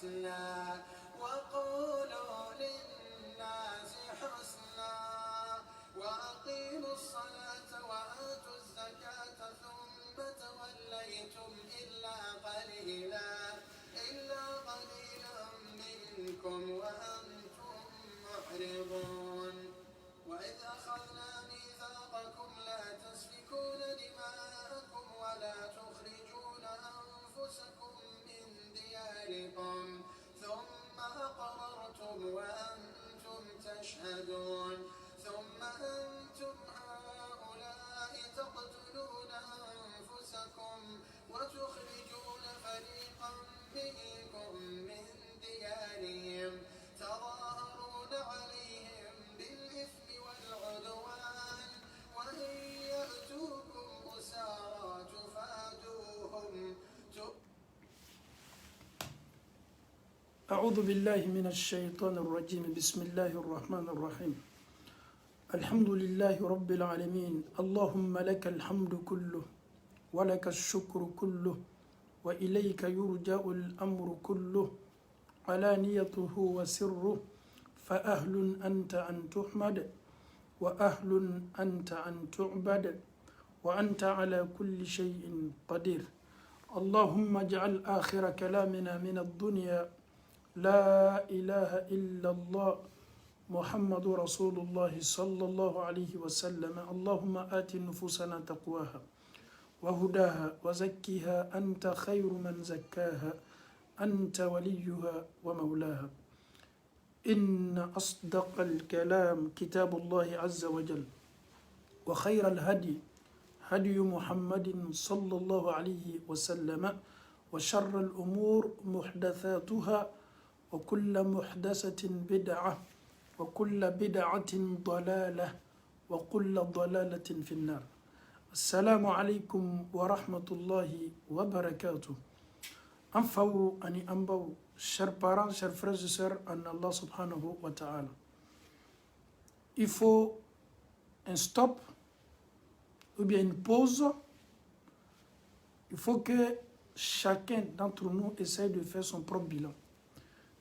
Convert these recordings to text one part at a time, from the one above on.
حسنا وقولوا للناس حسنا وأقيموا الصلاة وآتوا الزكاة ثم توليتم إلا قليلا منكم وأنتم معرضون وإذ أخذنا ميثاقكم لا تسفكون دماءكم ولا تخرجون أنفسكم من دياركم ثم أقررتم وأنتم تشهدون ثم أنتم هؤلاء تقتلون أنفسكم وتخرجون فريقا منكم من ديارهم تظاهرون عليهم بالإثم والعدوان وإن يأتوكم أسارى تفادوهم. أعوذ بالله من الشيطان الرجيم. بسم الله الرحمن الرحيم. الحمد لله رب العالمين. اللهم لك الحمد كله ولك الشكر كله وإليك يرجع الأمر كله علانيته وسره فأهل أنت أن تحمد وأهل أنت أن تعبد وأنت على كل شيء قدير. اللهم اجعل آخر كلامنا من الدنيا لا إله إلا الله محمد رسول الله صلى الله عليه وسلم. اللهم آت نفوسنا تقواها وهداها وزكها أنت خير من زكاها أنت وليها ومولاها. إن أصدق الكلام كتاب الله عز وجل وخير الهدي هدي محمد صلى الله عليه وسلم وشر الأمور محدثاتها وكل محدثة بدعة وكل بدعة ضلالة وكل ضلالة في النار. السلام عليكم ورحمة الله وبركاته. Anfaw ani anbaw, chers parents, chers frères et sœurs en Allah subhanahu wa ta'ala. Il faut un stop ou bien une pause. Il faut que chacun d'entre nous essaye de faire son propre bilan.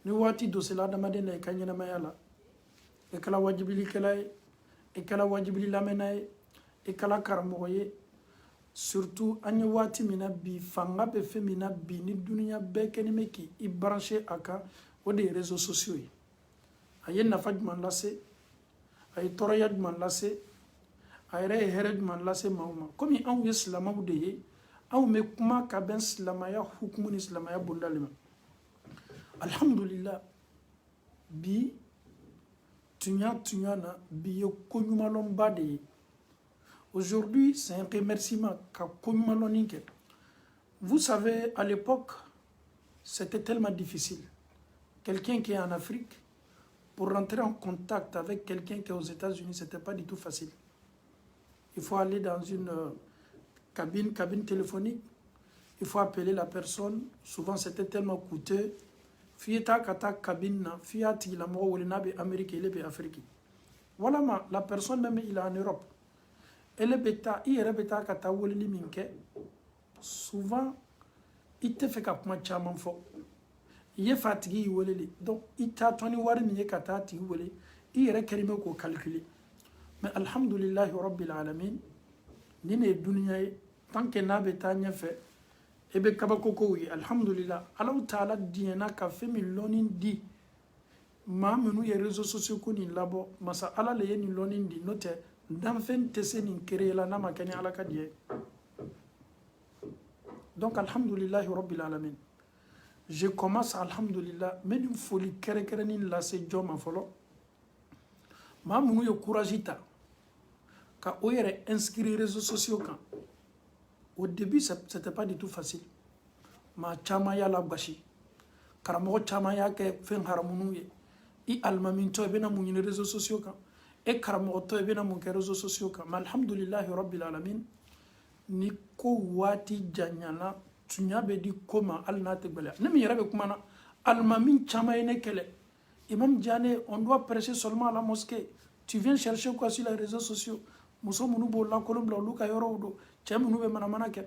Ni wati do sela da madena e kanyana mayala e kala wajibili kala e kala wajibili lamena e kala karmoye. Surtout anya wati mina bi fanga be fe mina bi ni dunia be keni meki i branché aka o des réseaux sociaux yi ayen na fajman lasse ay torayad man lasse ay re hered man lasse mauma comme an islama de ye aw me kuma ka ben islamaya hukmun islamaya bundalima. Alhamdulillah bi tunya na bi yo konyumalon bade. Aujourd'hui, c'est un remerciement. Vous savez, à l'époque, c'était tellement difficile. Quelqu'un qui est en Afrique, pour rentrer en contact avec quelqu'un qui est aux États-Unis, ce n'était pas du tout facile. Il faut aller dans une cabine téléphonique. Il faut appeler la personne. Souvent, c'était tellement coûteux. Fieta kata cabine, fiati la mo wolinabe Amérique, il est Afrique. Voilà, la personne même, il est en Europe. Ele beta i yɛrɛ bɛ taa ka taa weleli min kɛ souvent i tɛ fɛ ka kuma caman fɔ i ye fa tigi y'i weleli donc i taatɔ ni wari min ye ka taa tigi wele i yɛrɛ kɛlen bɛ k'o calculer mais alhamdulillahi rabbil alamin ni ne ye duniya ye tant que n'a bɛ taa ɲɛfɛ i bɛ kabakokow ye alhamdulillah Allahu taala diɲɛna ka fɛn min lɔnni di maa minnu ye réseaux sociaux ko nin labɔ masa ala le ye nin lɔnni di n'o tɛ danfɛn tɛ se nin kere la n'a ma kɛ ni ala ka diɲɛ. Donc alhamdulillahi rabbil alamin. Je commence alhamdulillah mais nin foli kɛrɛnkɛrɛnnin lase jɔn ma fɔlɔ maa minnu ye courage ta ka o yɛrɛ inscrire réseaux sociaux kan. Au début c'était pas du tout facile. Maa caman y'a lagosi karamɔgɔ caman y'a kɛ fɛn haramunw ye i alimamintɔ i bɛna mun ɲini réseaux sociaux kan e karamɔgɔtɔ i bɛna mun kɛ réseaux sociaux kan. Mais alhamdulillahi rabbil alamin ni ko waati janyana tunya bɛ di ko ma hali n'a tɛ gɛlɛya ne min yɛrɛ bɛ kuma na alimami caman ye ne kɛlɛ. Imam Diané, on doit prêcher seulement à la mosquée. Tu viens chercher quoi sur les réseaux sociaux? Muso munu bo la kolom la luka yoro do cɛ munu bɛ manamana kɛ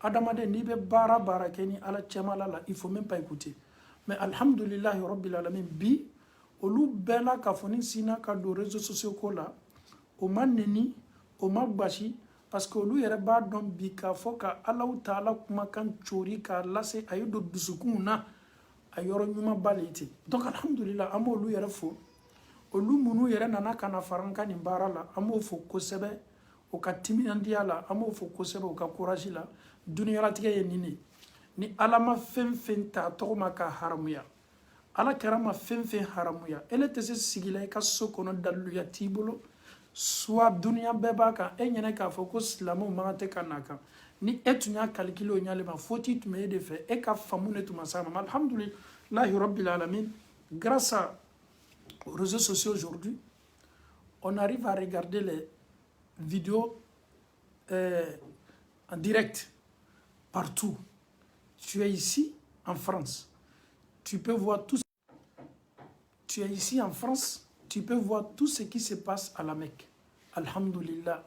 adamaden n'i bɛ baara kɛ ni ala cɛmala la il faut même pas écouter. mais alhamdulillahi rabbil alamin bi olu bela ka foni sina ka do réseaux sociaux ko la o ma neni o ma gbashi parce que olu yɛrɛ b'a dɔn bi k'a fɔ ka Allahu taala kumakan cori k'a lase a ye don dusukun na a yɔrɔ ɲuman ba le ten donc alhamdulillah an b'olu yɛrɛ fo olu minnu yɛrɛ nana ka na fara an ka nin baara la an b'o fo kosɛbɛ o ka timinandiya la an b'o fo kosɛbɛ o ka courage la duniyalatigɛ ye nin de ni Ala ma fɛn fɛn ta a tɔgɔ ma ka haramuya Ala kɛra ma fɛn fɛn haramuya ele tɛ se sigi la i ka so kɔnɔ daliluya t'i bolo soit duniya bɛɛ b'a kan e ɲɛnɛ k'a fɔ ko silamɛw man tɛ ka n'a kan ni e tun y'a calculé o ɲale ma faute tun bɛ e de fɛ e ka faamu ne tun ma s'a ma alhamdulillahi rabbil alamin grâce aux réseaux sociaux aujourd'hui on arrive à regarder les vidéos en direct partout. Tu es ici en France, tu peux voir tout. Tu es ici en France, tu peux voir tout ce qui se passe à la Mecque. Alhamdulillah.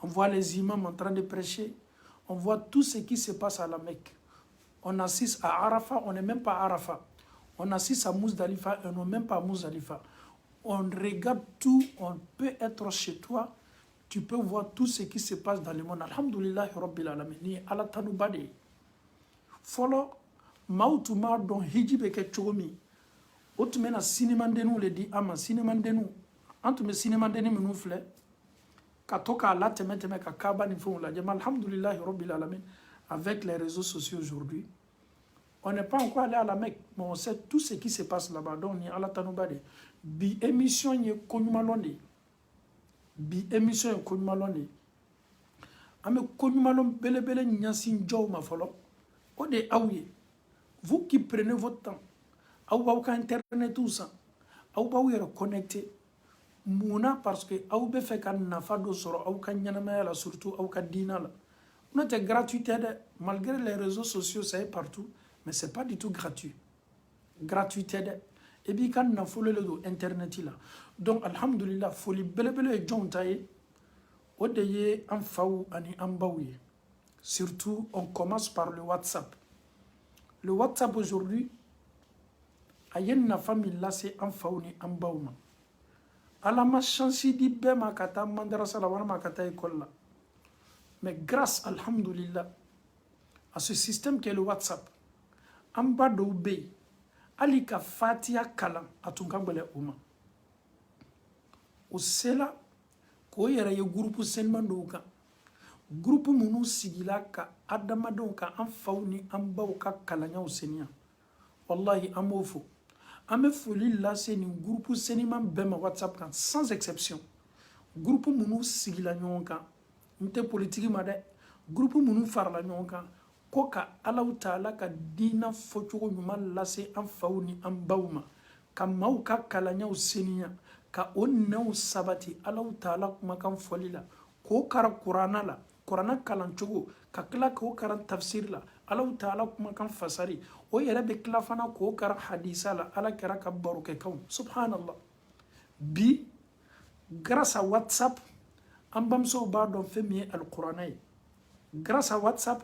On voit les imams en train de prêcher, on voit tout ce qui se passe à la Mecque. On assiste à Arafat, on n'est même pas à Arafat. On assiste à Muzdalifa, on n'est même pas à Muzdalifa. On regarde tout, on peut être chez toi, tu peux voir tout ce qui se passe dans le monde. Alhamdulillah, Rabbil Alamin, ni ala tanubade. Follow, mautuma don hijibe ke chomi. Otumena cinéma denu le di ama cinéma denu. Antume cinéma denu menu fle. Katoka la teme ka kaba ni fon la jama. Alhamdulillah, Rabbil Alamin, avec les réseaux sociaux aujourd'hui. On n'est pas encore allé à la Mecque, mais on sait tout ce qui se passe là-bas. Donc, ni ala tanubade. Bi émission ye konyumalonde. Bi émission ye konyumalonde. Ame konyumalon bele nyansin jow ma folo. Ode aouye. Vous qui prenez votre temps, aou ba ka internet tout ça. Aou ba yere connecté. Mouna parce que aou be fait kan nafa do soro aou ka nyanama la surtout aou ka dina la. On était gratuité malgré les réseaux sociaux ça est partout, mais c'est pas du tout gratuit. Gratuité de. Et bien quand on a follow le internet là donc alhamdulillah foli belebele jontaye odeye en faou ani en baouye surtout on commence par le WhatsApp aujourd'hui ayen na famille là c'est en faou ni en baouma ala ma chance di be ma kata mandarasa la wana ma kata école là mais grâce alhamdulillah à ce système qui est le WhatsApp en bas de obéi ali ka fatiya kalan a tun ka gbɛlɛ o ma o sela k'o yɛrɛ ye groupe senman dɔw kan groupe minnu sigila ka adamadenw ka an faw ni an baw ka kalanyaw seniya wallahi an b'o fo an bɛ foli lase nin groupe seniman bɛɛ ma WhatsApp kan sans exception groupe minnu sigila ɲɔgɔn kan n tɛ politiki ma dɛ groupe minnu farala ɲɔgɔn kan ko ka Allahu taala ka dina fɔcogo ɲuman lase an faw ni an baw ma ka maaw ka kalanyaw seniya ka o nɛnw sabati Allahu taala kumakan fɔli la k'o kara kurana la kurana kalancogo ka tila k'o kara tafsir la Allahu taala kumakan fasari o yɛrɛ bɛ tila fana k'o kara hadisa la ala kɛra ka barokɛkanw subhanallah bi grâce à WhatsApp an bamusow b'a dɔn fɛn min ye alikuranɛ ye grâce à WhatsApp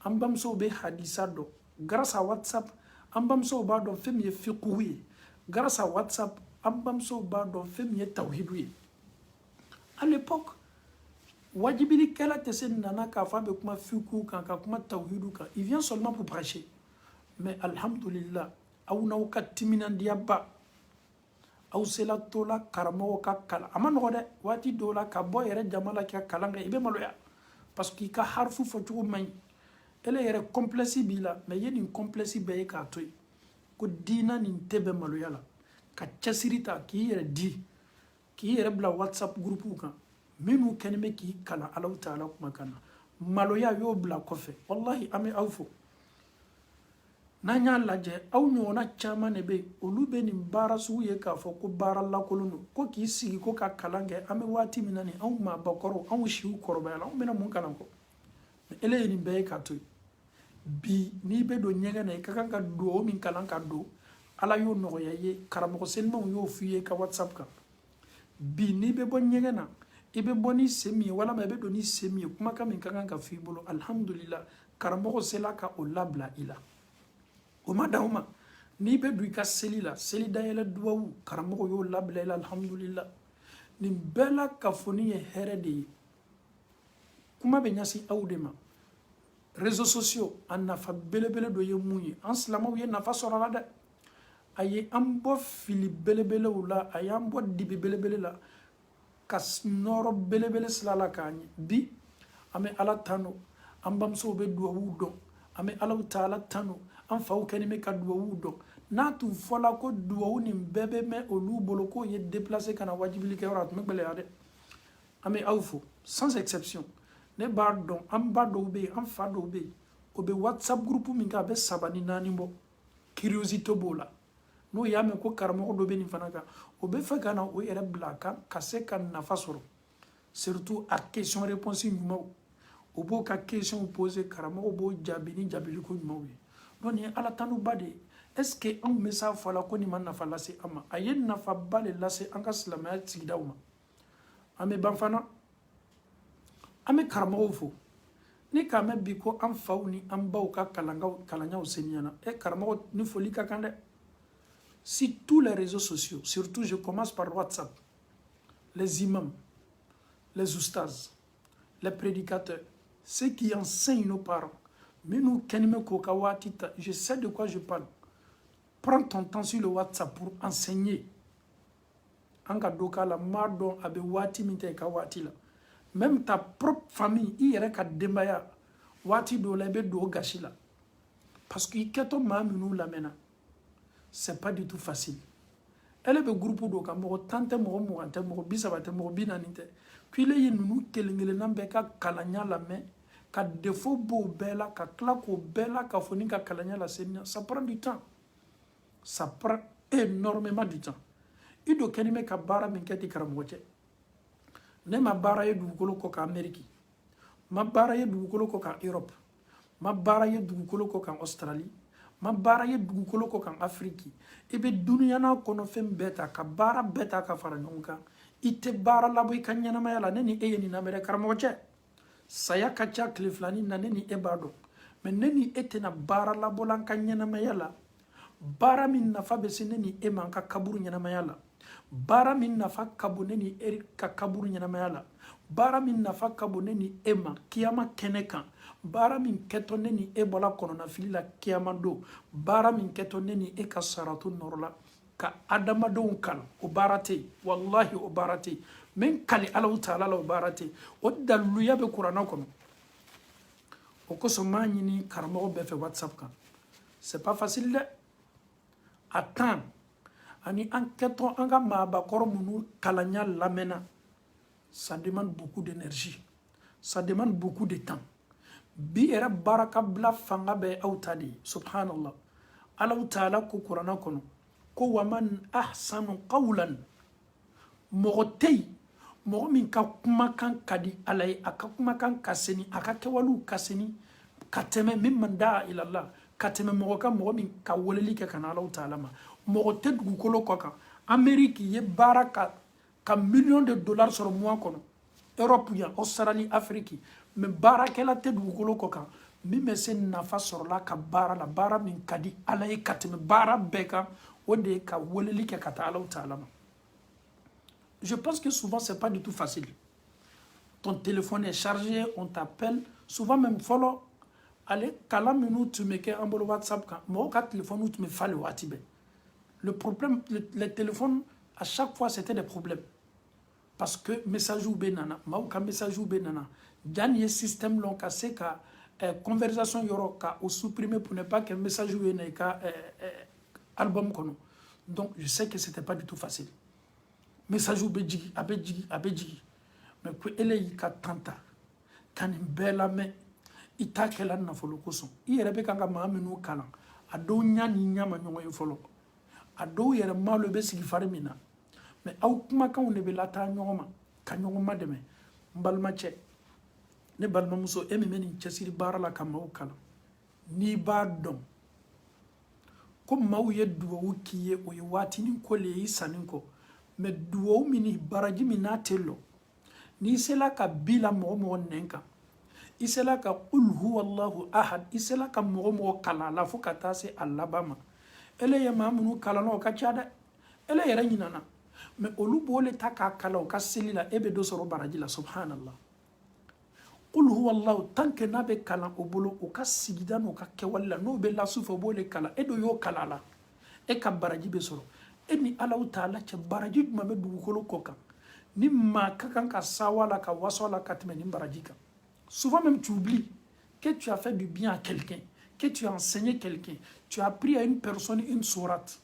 an bamusow bɛ hadisa dɔn grâce à WhatsApp an bamusow b'a dɔn fɛn min ye fiqhu ye grâce à WhatsApp an bamusow b'a dɔn fɛn min ye tawhidu ye à l'époque wajibilikɛla tɛ se nana k'a fɔ a bɛ kuma fiqhu kan ka kuma tawhidu kan il vient seulement pour prêcher mais alhamdulillah aw n'aw ka timinandiyaba aw sela to la karamɔgɔ ka kalan a ma nɔgɔ dɛ waati dɔw la ka bɔ yɛrɛ jama la ka kalan kɛ i bɛ maloya parce que i ka harifu fɔcogo man ɲi ele yɛrɛ complexe b'i la mais ye nin complexe bɛɛ ye k'a to yen ko diina nin tɛ bɛn maloya la ka cɛsiri ta k'i yɛrɛ di k'i yɛrɛ bila WhatsApp groupe kan minnu kɛnen bɛ k'i kalan Alahu taala kumakan na maloya y'o bila kɔfɛ wallahi an bɛ aw fo n'an y'a lajɛ aw ɲɔgɔnna caman de bɛ yen olu bɛ nin baara sugu ye k'a fɔ ko baara lakolon don ko k'i sigi ko ka kalan kɛ an bɛ waati min na nin anw maabakɔrɔw anw siw kɔrɔbayala anw bɛna mun kalan kɔ ele ye nin bɛɛ ye k'a to yen bi n'i bɛ don ɲɛgɛn na i ka kan ka dugawu min kalan ka don ala y'o nɔgɔya i ye karamɔgɔ senimanw y'o f'i ye ka WhatsApp kan bi n'i bɛ bɔ ɲɛgɛn na i bɛ bɔ ni sen min ye walama i bɛ don ni sen min ye kumakan min ka kan ka f'i bolo alhamdulillah karamɔgɔ sela ka o labila i la o ma dan o ma n'i bɛ don i ka seli la seli dayɛlɛ duwawu karamɔgɔ y'o labila i la alhamdulillah nin bɛɛ la kafoni ye hɛrɛ de ye kuma bɛ ɲɛsin aw de ma réseaux sociaux a nafa belebele dɔ ye mun ye an silamɛw ye nafa sɔrɔ a la dɛ a ye an bɔ fili belebelew la a y'an bɔ dibi belebele la ka nɔrɔ belebele sira la k'a ɲɛ bi an bɛ ala tanu an bamusow bɛ duwawu dɔn an bɛ alaw taala tanu an faw kɛlen bɛ ka duwawu dɔn n'a tun fɔla ko duwawu nin bɛɛ bɛ mɛn olu bolo k'o ye déplacé ka na wajibili kɛ yɔrɔ a tun bɛ gɛlɛya dɛ an bɛ aw fo sans exception ne b'a dɔn an ba dɔw bɛ yen an fa dɔw bɛ yen o bɛ whatsapp groupe min kɛ a bɛ 3 ni 4 bɔ curiosité b'o la n'o y'a mɛn ko karamɔgɔ dɔ bɛ nin fana kan o bɛ fɛ ka na o yɛrɛ bila a kan ka se ka nafa sɔrɔ surtout a question réponse ɲumanw o b'o ka question poser karamɔgɔ b'o jaabi ni jaabiliko ɲumanw ye donc nin ye ala tanuba de ye est ce que anw bɛ s'a fɔ la ko nin ma nafa lase an ma a ye nafaba de lase an ka silamɛya sigidaw ma an bɛ ban fana an bɛ karamɔgɔw fo ni k'a mɛn bi ko an faw ni an baw ka kalanyaw seniyana karamɔgɔ ni foli ka kan dɛ si tous les réseaux sociaux surtout je commence par WhatsApp les imams les oustas les prédicateurs ceux qui enseignent nos parents minnu kɛnimɛ k'o ka waati ta je sais de quoi je parle prends ton temps sur le WhatsApp pour enseigner an ka dɔ k'a la m'a dɔn a bɛ waati min ta i ka waati la même ta propre famille i yɛrɛ ka denbaya waati dɔw la i bɛ don o gasi la parce que i kɛtɔ maa minnu lamɛnna c'est pas du tout facile ele bɛ groupe dɔw kan mɔgɔ 10 tɛ mɔgɔ 20 tɛ mɔgɔ 30 tɛ mɔgɔ 40 tɛ k'ile ye ninnu kelen kelenna bɛɛ ka kalanya lamɛn ka défaut b'o bɛɛ la ka tila k'o bɛɛ la ka fɔ ni ka kalanya la seniya ça prend du temps ça prend énormément du temps i do kɛni bɛ ka baara min kɛ ti karamɔgɔ cɛ ne ma baara ye dugukolo kɔ kan Amérique ma baara ye dugukolo kɔ kan Europe ma baara ye dugukolo kɔ kan Australie ma baara ye dugukolo kɔ kan Afrique i bɛ duniya n'a kɔnɔfɛn bɛɛ ta ka baara bɛɛ ta ka fara ɲɔgɔn kan i tɛ baara labɔ i ka ɲɛnamaya la ne ni e ye nin lamɛn dɛ karamɔgɔ cɛ saya ka ca tile filanin na ne ni e b'a dɔn mais ne ni e tɛna baara labɔla an ka ɲɛnamaya la baara min nafa bɛ se ne ni e ma an ka kaburu ɲɛnamaya la baara min nafa ka bon ne ni e ka kaburu ɲɛnamaya la baara min nafa ka bon ne ni e ma kiyama kɛnɛ kan baara min kɛtɔ ne ni e bɔla kɔnɔnafili la kiyama don baara min kɛtɔ ne ni e ka saratu nɔrɔ la ka adamadenw kalan o baara tɛ yen wallahi o baara tɛ yen min kali Alahu taala la o baara tɛ yen o daliluya bɛ kuranɛ kɔnɔ o kosɔn m'a ɲini karamɔgɔ bɛɛ fɛ WhatsApp kan c'est pas facile dɛ a temps ani an kɛtɔ an ka maabakɔrɔ minnu kalanya lamɛnna ça demande beaucoup d'énergie ça demande beaucoup de temps bi yɛrɛ baarakabila fanga bɛ aw ta de ye subhanallah Alahu taala ko kuranɛ kɔnɔ ko waman ahsanu qawlan mɔgɔ tɛ yen mɔgɔ min ka kumakan ka di ala ye a ka kumakan ka seni a ka kɛwalew ka seni ka tɛmɛ min man daa ilallah ka tɛmɛ mɔgɔ kan mɔgɔ min ka weleli kɛ ka na Alahu taala ma mɔgɔ tɛ dugukolo kɔ kan Amérique ye baara ka million de dollars sɔrɔ mois kɔnɔ Europe yan Australie Afrique mais baarakɛla tɛ dugukolo kɔ kan min bɛ se nafa sɔrɔla ka baara la baara min ka di ala ye ka tɛmɛ baara bɛɛ kan o de ye ka weleli kɛ ka taa Alahu taala ma je pense que souvent c'est pas du tout facile ton téléphone est chargé on t'appelle souvent même fɔlɔ ale kalan minnu tun bɛ kɛ an bolo WhatsApp kan mɔgɔw ka téléphone tun bɛ falen waati bɛɛ le problème les téléphones à chaque fois c'était des problèmes parce que message bɛ nana maaw ka message bɛ nana janni ye système lɔn ka se ka conversation yɔrɔ ka o supprimer pour ne pas que message bɛ na i ka album kɔnɔ donc je sais que c'était pas du tout facile message bɛ jigi a bɛ jigi a bɛ jigi mais ko ele y'i ka temps ta ka nin bɛɛ lamɛn i t'a kɛla nafolo kosɔn i yɛrɛ bɛ kan ka maa minnu kalan a dɔw ɲa ni ɲa ma ɲɔgɔn ye fɔlɔ a dɔw yɛrɛ malo bɛ sigi fari min na mais aw kumakanw de bɛ lataa ɲɔgɔn ma ka ɲɔgɔn ma dɛmɛ n balimacɛ ne balimamuso e min bɛ nin cɛsiri baara la ka maaw kalan n'i b'a dɔn ko maaw ye duwawu k'i ye o ye waatinin ko le ye i sanni kɔ mais duwawu min ni baraji min n'a tɛ lɔ n'i sela ka bi la mɔgɔ mɔgɔ nɛn kan i sela ka qul huwallahu ahad i sela ka mɔgɔ mɔgɔ kalan a la fo ka taa se a laban ma ele ye maa minnu kalan o ka ca dɛ ele yɛrɛ ɲinana mais olu b'o le ta k'a kala o ka seli la e bɛ dɔ sɔrɔ baraji la subhanallah qul huwa allahu tant que n'a bɛ kalan o bolo o ka sigida n'o ka kɛwale la n'o bɛ lasu fɛ o b'o le kalan e dɔ y'o kala la e ka baraji bɛ sɔrɔ e ni Allahu Taala cɛ baraji jumɛn bɛ dugukolo kɔ kan ni maa ka kan ka sawa la ka waso la ka tɛmɛ ni baraji kan souvent même tu oublies que tu as fait du bien à quelqu'un que tu as enseigné quelqu'un tu as appris à une personne une sourate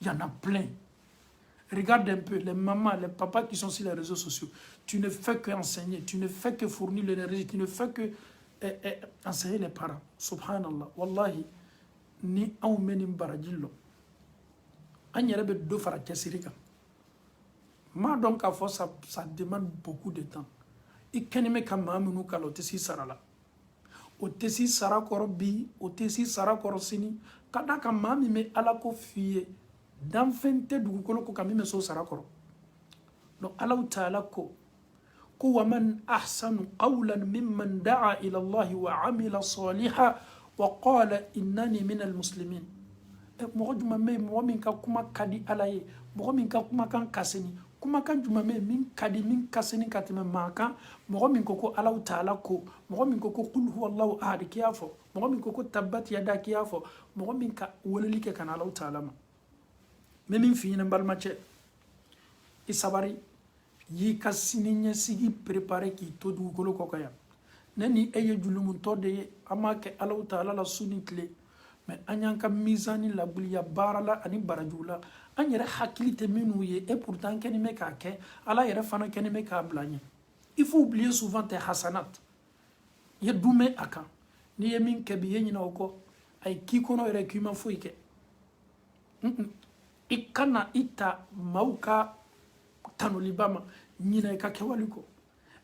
il y en a plein. Regarde un peu les mamans, les papas qui sont sur les réseaux sociaux. Tu ne fais que enseigner, tu ne fais que fournir l'énergie, tu ne fais que enseigner les parents. Subhanallah. Wallahi, ni anw mɛ nin baraji lɔ an yɛrɛ bɛ dɔ fara cɛsiri kan m'a dɔn k'a fɔ ça demande beaucoup de temps i kɛni bɛ ka maa minnu kala o tɛ s'i sara la o tɛ s'i sara kɔrɔ bi o tɛ s'i sara kɔrɔ sini ka d'a kan maa min bɛ ala ko f'i ye danfɛn tɛ dugukolo ko kan min bɛ s'o sara kɔrɔ donc Allahu Taala ko wa man ahsanu qawlan mimman da'a ila Allahi wa amila salihan wa qala innani minal muslimin mɔgɔ jumɛn bɛ yen mɔgɔ min ka kuma ka di ala ye mɔgɔ min ka kumakan kasini kumakan jumɛn bɛ yen min ka di min kasini ka tɛmɛ maa kan mɔgɔ min ko Allahu Taala ko mɔgɔ min ko qul huwallahu ahad k'i y'a fɔ mɔgɔ min ko tabbat yada k'i y'a fɔ mɔgɔ min ka weleli kɛ ka na Allahu Taala ma mɛ min f'i ɲɛna n balimacɛ i sabari y'i ka sini ɲɛsigi préparer k'i to dugukolo kɔ kan yan ne ni e ye julumutɔ de ye an m'a kɛ Allahu Taala la su ni tile mais an y'an ka misani labuliya baara la ani barajiw la an yɛrɛ hakili tɛ minnu ye et pourtant an kɛni bɛ k'a kɛ ala yɛrɛ fana kɛni bɛ k'a bila ɲɛ il faut oublier souvent tes hasanat i ye dumɛ a kan n'i ye min kɛ bi i ye ɲinɛ o kɔ a ye k'i kɔnɔ yɛrɛ k'i ma foyi kɛ i kana i ta maaw ka tanoliba ma ɲinɛ i ka kɛwale kɔ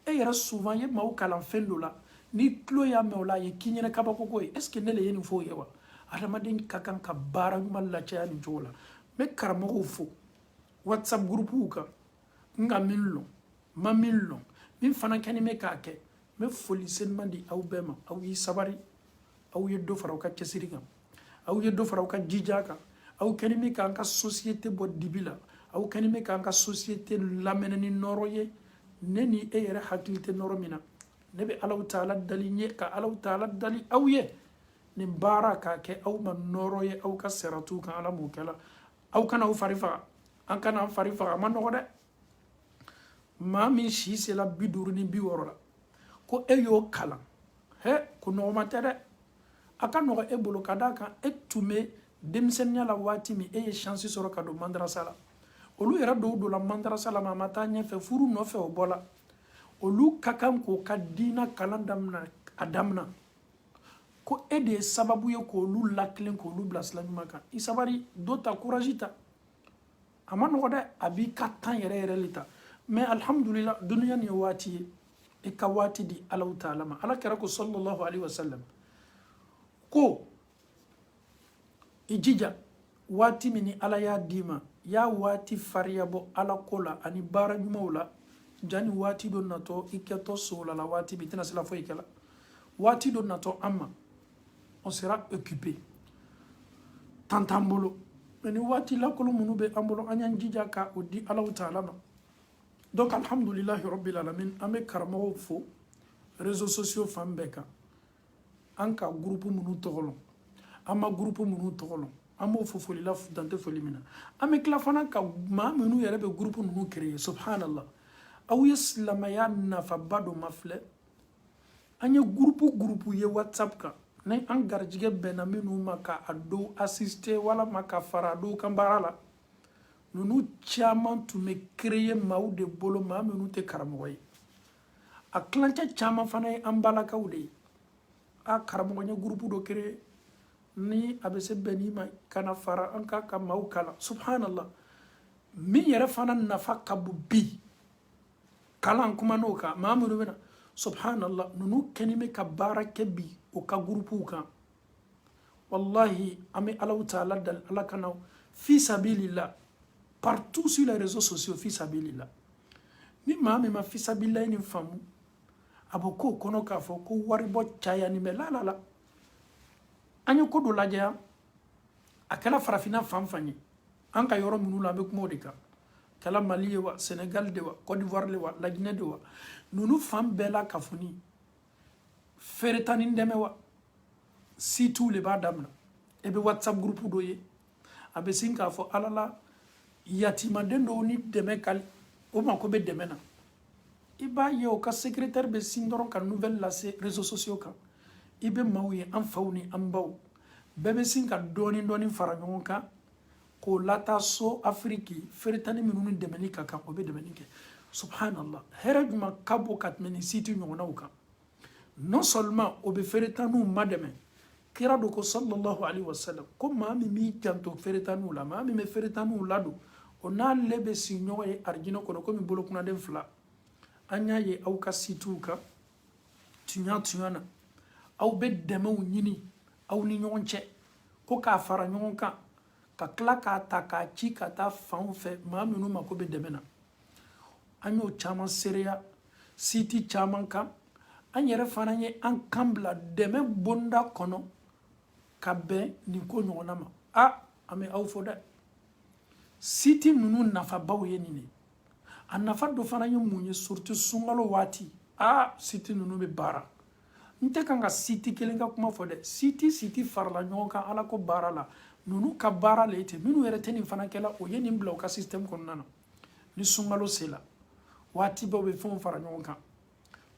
e yɛrɛ souvent ye maaw kalan fɛn dɔ la ni tulo y'a mɛn o la a ye k'i ɲɛnɛ kabako ye est ce que ne le ye nin fɔ o ye wa adamaden ka kan ka baara ɲuman lacaya nin cogo la n bɛ karamɔgɔw fo whatsapp gurupuw kan n ka min lɔn ma min lɔn min fana kɛni bɛ k'a kɛ n bɛ foli senuman di aw bɛɛ ma aw y'i sabari aw ye dɔ fara aw ka cɛsiri kan aw ye dɔ fara aw ka jija kan aw kɛni bɛ k'an ka société bɔ dibi la aw kɛni bɛ k'an ka société lamɛnɛ ni nɔrɔ ye ne ni e yɛrɛ hakili tɛ nɔrɔ min na ne bɛ Allahu Taala dali n ye ka Allahu Taala dali aw ye nin baara k'a kɛ aw ma nɔrɔ ye aw ka saratiw kan ala m'o kɛla aw kana aw fari faga an kana an fari faga a ma nɔgɔ dɛ maa min si sela 50 ni 60 la ko e y'o kalan ko nɔgɔma tɛ dɛ a ka nɔgɔ e bolo ka d'a kan e tun bɛ denmisɛnniya la waati min e ye chance sɔrɔ ka don madarasa la olu yɛrɛ dɔw donna madarasa la ma a ma taa ɲɛfɛ furu nɔfɛ o bɔla olu ka kan k'o ka diina kalan damina ko e de ye sababu ye k'olu lakilen k'olu bila sira ɲuman kan i sabari dɔ ta courage ta a ma nɔgɔ dɛ a b'i ka temps yɛrɛ yɛrɛ le ta mais alhamdulillah duniya nin ye waati ye i ka waati di Allahu Taala ma ala kɛra ko sallallahu alaihi wasallam ko i jija waati min ni ala y'a d'i ma y'a waati fariya bɔ ala ko la ani baara ɲumanw la jani waati dɔ natɔ i kɛtɔ sola la waati min i tɛna se la foyi kɛla waati dɔ natɔ an ma on sera occupé temps t'an bolo mais ni waati lakolon minnu bɛ an bolo an y'an jija ka o di Allahu Taala ma donc alhamdulillahi rabbil alamin an bɛ karamɔgɔw fo réseaux sociaux fan bɛɛ kan an ka groupe minnu tɔgɔ lɔn an ma groupe minnu tɔgɔ lɔn an b'o fo foli la dante foli min na an bɛ tila fana ka maa minnu yɛrɛ bɛ groupe ninnu créer subhanallah aw ye silamɛya nafaba dɔ ma filɛ an ye groupe ye whatsapp kan ni an garijɛgɛ bɛnna minnu ma ka a dɔw assister walama ka fara a dɔw kan baara la ninnu caman tun bɛ créer maaw de bolo maa minnu tɛ karamɔgɔ ye a tilancɛ caman fana ye an balakaw de ye a karamɔgɔ n ye groupe dɔ créer ni a bɛ se bɛnni ma kana fara an ka maaw kalan subhanallah min yɛrɛ fana nafa ka bon bi kalan kuma n'o kan maa minnu bɛ na subhanallah ninnu kɛni bɛ ka baara kɛ bi o ka gurupuw kan wallahi an bɛ Allahu Taala dali ala kana fi sabilillah partout sur les réseaux sociaux fi sabilillah ni maa min ma fi sabilillah ni faamu a bɛ k'o kɔnɔ k'a fɔ ko waribɔ caya nin bɛ la an ye ko dɔ lajɛ yan akala farafina fanfanye anka yoro munula be kuma de ka kala Mali wa Sénégal de wa Côte d'Ivoire le wa la Guinée de wa nunu fam bela kafuni feretani ndeme wa si tout le ba damna ebe WhatsApp groupe doye abe sinka fo alala yatima dendo ni deme kal o mako be deme na iba ye o ka secrétaire be sindoron ka nouvelle la réseaux sociaux ka ibe mawye an fawni an baw bebe sinka doni fara ɲɔgɔn kan ko lata so afriki feretani minnu demeni ka kan o be demeni kɛ subhanallah hɛrɛ juma ka bɔ ka tɛmɛ ni siti ɲɔgɔnnaw kan non seulement o be feretaniw madɛmɛ kira do ko sallallahu alaihi wasallam ko maa min b'i janto feretaniw la maa min be feretaniw ladon o n'ale be si ɲɔgɔn ye arijinɛ kɔnɔ komi bolokunaden fila an y'a ye aw ka sitiw kan tuɲa na aw be dɛmɛw ɲini aw ni ɲɔgɔn cɛ ko k'a fara ɲɔgɔn kan ka tila k'a ta k'a ci ka taa fanw fɛ maa minnu mako bɛ dɛmɛ na an y'o caman seereya siti caman kan an yɛrɛ fana ye an kan bila dɛmɛ bonda kɔnɔ ka bɛn nin ko ɲɔgɔnna ma an bɛ aw fɔ dɛ siti ninnu nafabaw ye nin ye a nafa dɔ fana ye mun ye surtout sunkalo waati siti ninnu bɛ baara n tɛ kan ka siti kelen ka kuma fɔ dɛ siti farala ɲɔgɔn kan ala ko baara la ninnu ka baara le tɛ minnu yɛrɛ tɛ nin fana kɛla o ye nin bila u ka système kɔnɔna na ni sunkalo sela waati bɛɛ u bɛ fɛnw fara ɲɔgɔn kan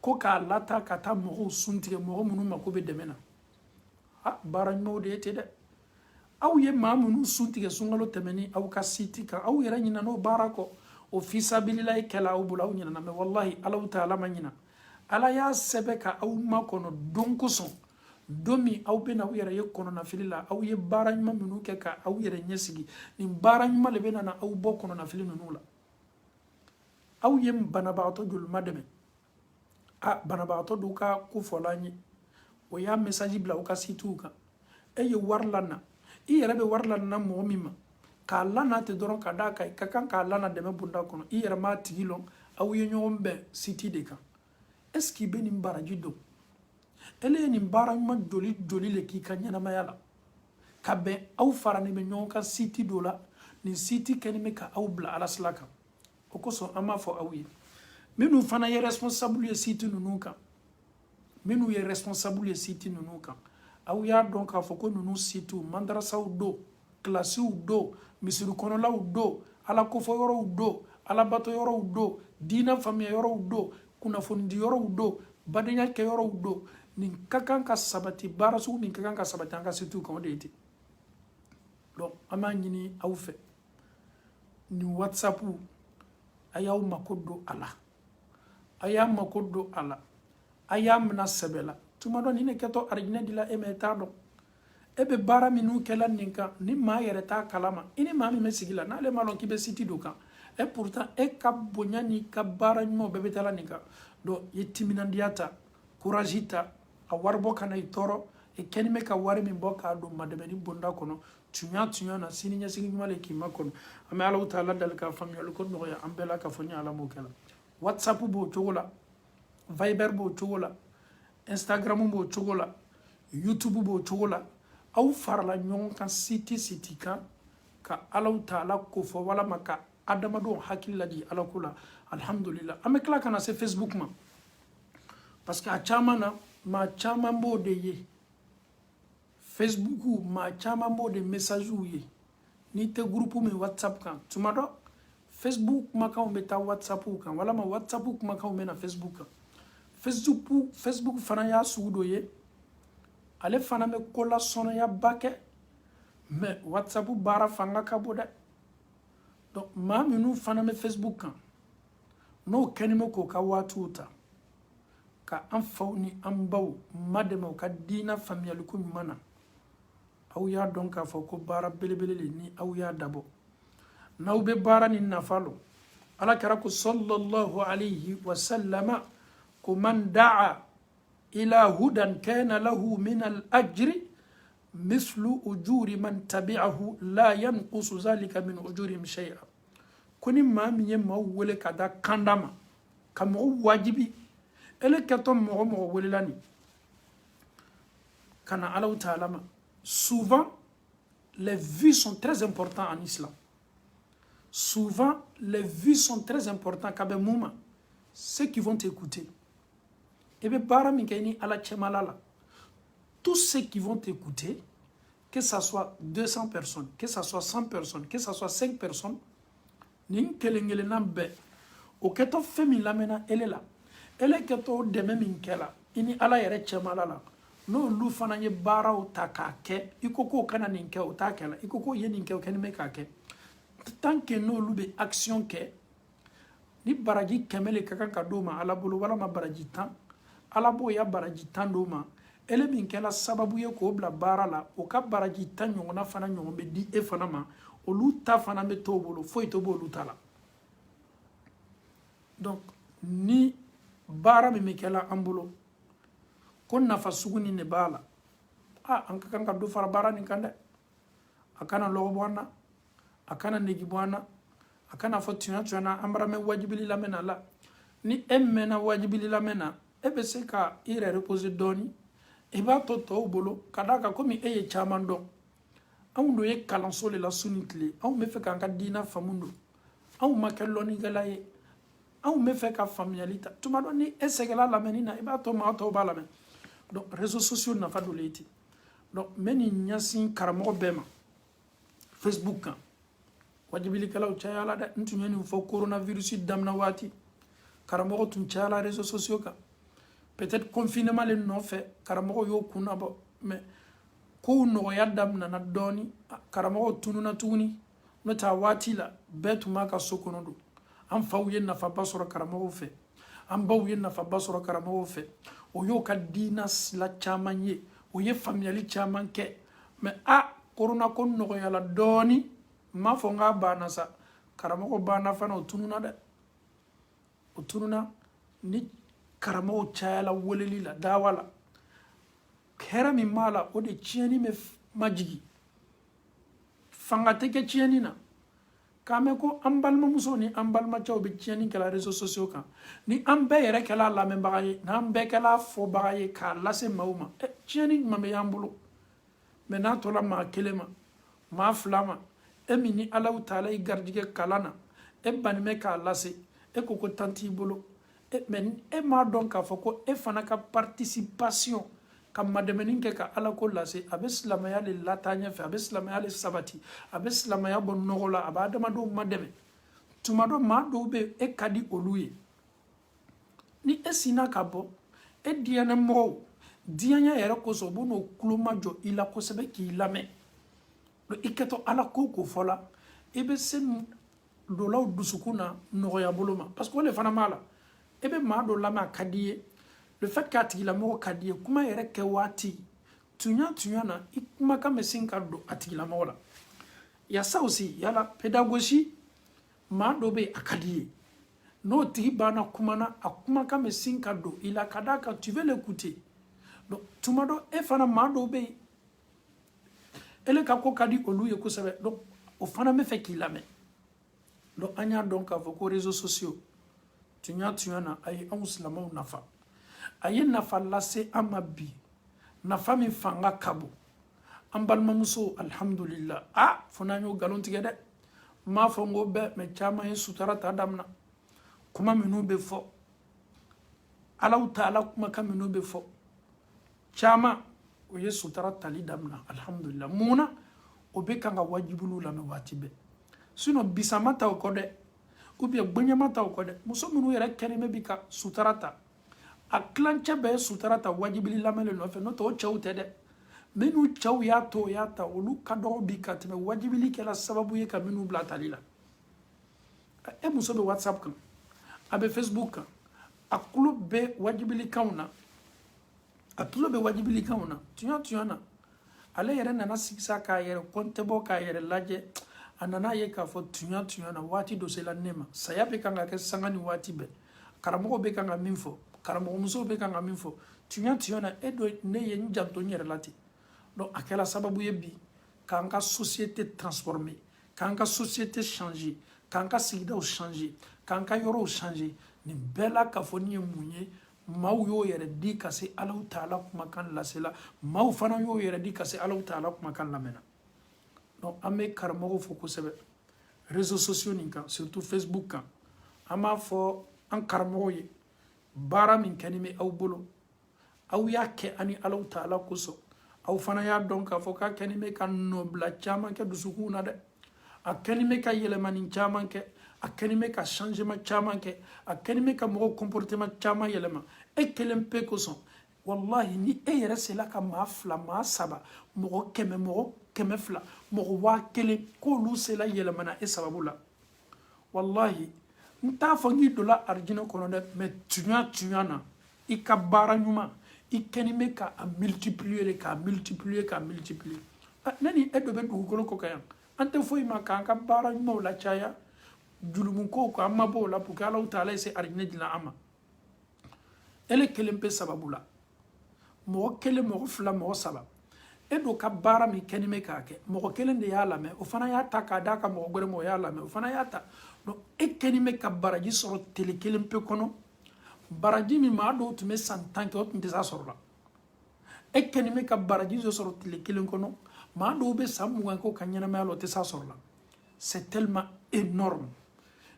ko k'a lata ka taa mɔgɔw sun tigɛ mɔgɔ minnu mako bɛ dɛmɛ na baara ɲumanw de ye ten dɛ aw ye maa minnu sun tigɛ sunkalo tɛmɛni aw ka siti kan aw yɛrɛ ɲinɛ n'o baara kɔ o fisabililayi kɛla aw bolo aw ɲinɛna mais wallahi ala ta ala ma ɲinɛ ala y'a sɛbɛ ka aw makɔnɔ don kosɔn don min aw bɛna aw yɛrɛ ye kɔnɔnafili la aw ye baara ɲuman minnu kɛ ka aw yɛrɛ ɲɛsigi nin baara ɲuman de bɛna na aw bɔ kɔnɔnafili ninnu la aw ye banabagatɔ joli ma dɛmɛ banabagatɔ dɔw ka ko fɔla an ye o y'a message bila aw ka sitiw kan e ye wari lana i yɛrɛ bɛ wari lana mɔgɔ min ma k'a lana tɛ dɔrɔn ka d'a kan i ka kan k'a lana dɛmɛ bonda kɔnɔ i yɛrɛ m'a tigi lɔn aw ye ɲɔgɔn bɛn siti de kan est-ce que i bɛ nin baraji dɔn ele ye nin baara ɲuman joli le k'i ka ɲɛnamaya la ka bɛn aw faralen bɛ ɲɔgɔn kan siti dɔ la nin siti kɛlen bɛ ka aw bila alasila kan o kosɔn an b'a fɔ aw ye minnu fana ye responsable ye siti ninnu kan minnu ye responsable ye siti ninnu kan aw y'a dɔn k'a fɔ ko ninnu sitiw mandarasaw don kilasiw don misiri kɔnɔlaw don ala kofɔ yɔrɔw don alabato yɔrɔw don diina faamuya yɔrɔw don kunnafonidi yɔrɔw don badenya kɛ yɔrɔw don nin ka kan ka sabati baara sugu nin ka kan ka sabati an ka sitiw kan o de ye ten donc an b'a ɲini aw fɛ nin whatsapp a y'aw mako don a la a y'a mako don a la a y'a mina sɛbɛ la tuma dɔ nin ne kɛtɔ arijinɛ dila e ma e t'a dɔn e bɛ baara minnu kɛla nin kan ni maa yɛrɛ t'a kalama i ni maa min bɛ sigi la n'ale m'a dɔn k'i bɛ siti dɔ kan et pourtant e ka bonya ni ka baara ɲumanw bɛɛ bɛ taa nin kan donc i timinandiya ta courage ta a wari bɔ kana i tɔɔrɔ i kɛlen bɛ ka wari min bɔ k'a don madɛmɛni bonda kɔnɔ tuɲa na sini ɲɛsigi ɲuman le k'i ma kɔnɔ an bɛ alaw taala dali ka faamuyali ko nɔgɔya an bɛɛ la ka fɔ ni ala m'o kɛ la whatsapp b'o cogo la viber b'o cogo la instagram b'o cogo la youtube b'o cogo la aw farala ɲɔgɔn kan siti kan ka alaw taala ko fɔ walama ka adamadenw hakili ladi ala ko la alhamdulillah an bɛ tila ka na se facebook ma parce que a caman na maa caman b'o de ye facebook maa caman b'o de messagew ye n'i tɛ groupe min whatsapp kan tuma dɔ facebook kumakanw bɛ taa whatsapp kan walama whatsapp kumakanw bɛ na facebook kan facebook fana y'a sugu dɔ ye ale fana bɛ ko lasɔnɔyaba kɛ mais whatsapp baara fanga ka bon dɛ donc maa minnu fana bɛ facebook kan n'o kɛlen bɛ k'o ka waatiw ta ka an faw ni an baw madɛmɛ u ka diina faamuyaliko ɲuman na aw y'a dɔn k'a fɔ ko baara belebele le ni aw y'a dabɔ n'aw bɛ baara ni nafa lɔ ala kɛra ko sallallahu alayhi wa sallama ko man da'a ila hudan kana lahu min al ajri mislu ujuri man tabi'ahu la yanqusu zalika min ujurihim shay'a ko ni maa min ye maaw wele ka da kanda ma ka mɔgɔw wajibi ele kɛtɔ mɔgɔ welela nin kana alaw taala ma souvent les vues sont très importantes en islam. Souvent, les vues sont très importantes. Ceux qui vont t'écouter. Tous ceux qui vont t'écouter, que ce soit 200 personnes, que ce soit 100 personnes, que ce soit 5 personnes, o keto femi lamena elela ele keto deme min kela ini ala yere chemala la no lu fana ye bara o takake ikoko kana ninke o takela ikoko ye ninke o kenime kake tant que no lu be action ke ni baraji kemele kakan ka doma ala bolo wala ma baraji tan ala bo ya baraji tan doma ele min kela sababu ye ko bla bara la o ka baraji tan nyongona fana nyongombe di e fana ma o lu ta fana me to bolo foi to bolo tala. Donc, ni bara mi mekela ambulo kon nafa suguni ne bala anka kanga do fara bara ni kande akana logo bwana akana negi bwana akana fotina tuna ambara me wajibili la mena la ni emmena wajibili la mena ebe se ka ire reposer doni e ba to bolo kadaka komi eye chamando awundo ye kalanso le la sunitli awu me fe kanka dina famundo awu makeloni galaye aw me fait ka familialita tuma do ni esegela la menina iba to ma to bala men donc réseaux sociaux na fa do leti donc meni nyasin karamo bema Facebook kan wajibili kala uchayala da ntunyeni fo coronavirus damna wati karamo tun chala réseaux sociaux kan peut-être confinement le non fait karamo yo kuna bo mais ko no ya damna na doni karamo tununa tuni no ta wati la betu maka sokono do an faw ye nafa ba sɔrɔ karamɔgɔw fɛ an baw ye nafa ba sɔrɔ karamɔgɔw fɛ o y'o ka diina sila caman ye o ye faamuyali caman kɛ mais korona ko nɔgɔyala dɔɔni m'a fɔ n k'a banna sa karamɔgɔ banna fana o tununa dɛ o tununa ni karamɔgɔw cayala weleli la dawa la hɛrɛ min b'a la o de tiɲɛni bɛ majigi fanga tɛ kɛ tiɲɛni na kame ko an balimamuso ni an balimacɛw bɛ tiɲɛni kɛla réseaux sociaux kan ni an bɛɛ yɛrɛ kɛla lamɛnbaga ye n'an bɛɛ kɛla fɔbaga ye k'a lase maaw ma tiɲɛni ɲuman bɛ y'an bolo mais n'a tola maa kelen ma maa fila ma e min ni Alahu taala i garijɛgɛ kalan na e banimɛ k'a lase e ko tan t'i bolo mais e m'a dɔn k'a fɔ ko e fana ka participation ka madɛmɛni kɛ ka ala ko lase a bɛ silamɛya le lataa ɲɛfɛ a bɛ silamɛya le sabati a bɛ silamɛya bɔ nɔgɔ la a bɛ adamadenw madɛmɛ tuma dɔ maa dɔw bɛ e ka di olu ye ni e sinna ka bɔ e diɲɛmɔgɔw diɲɛ yɛrɛ kosɔn u bɛ n'o tulo majɔ i la kosɛbɛ k'i lamɛn i kɛtɔ ala ko fɔ la i bɛ se dɔlaw dusukun na nɔgɔya bolo ma parce que o de fana b'a la e bɛ maa dɔ lamɛn a ka di ye le fait qu'a tigilamɔgɔ ka di ye kuma yɛrɛ kɛ waati tunya na i kumakan bɛ sin ka don a tigilamɔgɔ la ya ça aussi yala pédagogie maa dɔ bɛ a ka di ye n'o tigi banna kuma na a kumakan bɛ sin ka don i la ka d'a kan tu veux l'écouter donc tuma dɔ e fana maa dɔw bɛ yen ele ka ko ka di olu ye kosɛbɛ donc o fana bɛ fɛ k'i lamɛn donc an y'a dɔn k'a fɔ ko réseaux sociaux tunya na a ye anw silamɛw nafa a ye nafa lase an ma bi nafa min fanga ka bon an balimamuso alhamdulillah fo n'an y'o nkalon tigɛ dɛ n m'a fɔ n ko bɛɛ mais caman ye sutara ta damina kuma minnu bɛ fɔ Alahu taala kumakan minnu bɛ fɔ caman o ye sutara tali damina alhamdulillah mun na o bɛ kan ka wajibiliw lamɛn waati bɛɛ sinon bisama ta o kɔ dɛ ou bien gbɛɲɛma ta o kɔ dɛ muso minnu yɛrɛ kɛlen bɛ bi ka sutara ta a kilancɛ bɛɛ ye sutara ta wajibili lamɛn le nɔfɛ n'o tɛ o cɛw tɛ dɛ minnu cɛw y'a to o y'a ta olu ka dɔgɔ bi ka tɛmɛ wajibili kɛla sababu ye ka minnu bila tali la e muso bɛ whatsapp kan a bɛ facebook kan a tulo bɛ wajibilikanw na tunya na ale yɛrɛ nana sigi sa k'a yɛrɛ kɔntɛbɔ k'a yɛrɛ lajɛ a nana ye k'a fɔ tunya na waati dɔ sela ne ma saya bɛ kan ka kɛ sanga ni waati bɛɛ karamɔgɔ bɛ kan ka min fɔ karamɔgɔmuso bɛ kan ka min fɔ tunya na e dɔ ne ye n janto n yɛrɛ la ten donc a kɛra sababu ye bi k'an ka société transformer k'an ka société changer k'an ka sigidaw changer k'an ka yɔrɔw changer nin bɛɛ la k'a fɔ nin ye mun ye maaw y'o yɛrɛ di ka se Alahu taala kumakan lasela maaw fana y'o yɛrɛ di ka se Alahu taala kumakan lamɛnna donc an bɛ karamɔgɔw fo kosɛbɛ réseaux sociaux nin kan surtout Facebook kan an b'a fɔ an karamɔgɔw ye baara min kɛni bɛ aw bolo aw y'a kɛ ani Alahu Taala kosɔn aw fana y'a dɔn k'a fɔ k'a kɛni bɛ ka nɔbila caman kɛ dusukun na dɛ a kɛni bɛ ka yɛlɛmani caman kɛ a kɛni bɛ ka changement caman kɛ a kɛni bɛ ka mɔgɔw comportement caman yɛlɛma e kelen pe kosɔn wallahi ni e yɛrɛ sela ka maa 2 maa 3 mɔgɔ 100 mɔgɔ 200 mɔgɔ 1000 k'olu sela yɛlɛmana e sababu la wallahi n t'a fɔ n k'i donna arijinɛ kɔnɔ dɛ mais tuɲa na i ka baara ɲuman i kɛni bɛ ka a multiplier k'a multiplier ne ni e dɔ bɛ dugukolo kɔ kan yan an tɛ foyi ma k'an ka baara ɲumanw la caya julumukow ko an ma bɔ o la pour que Alahu Taala se arijinɛ dilan an ma ele kelen pe sababu la mɔgɔ 1 mɔgɔ 2 mɔgɔ 3 e do ka baara min kɛni bɛ k'a kɛ mɔgɔ 1 de y'a lamɛn o fana y'a ta k'a d'a ka mɔgɔ wɛrɛ ma o y'a lamɛn o fana y'a ta donc e kɛni bɛ ka baraji sɔrɔ tele 1 pe kɔnɔ baraji min maa dɔw tun bɛ san 10 kɛ o tun tɛ s'a sɔrɔ la e kɛni bɛ ka baraji dɔ sɔrɔ tele 1 kɔnɔ maa dɔw bɛ san 20 kɛ o ka ɲɛnamaya la o tɛ s'a sɔrɔ la c'est tellement énorme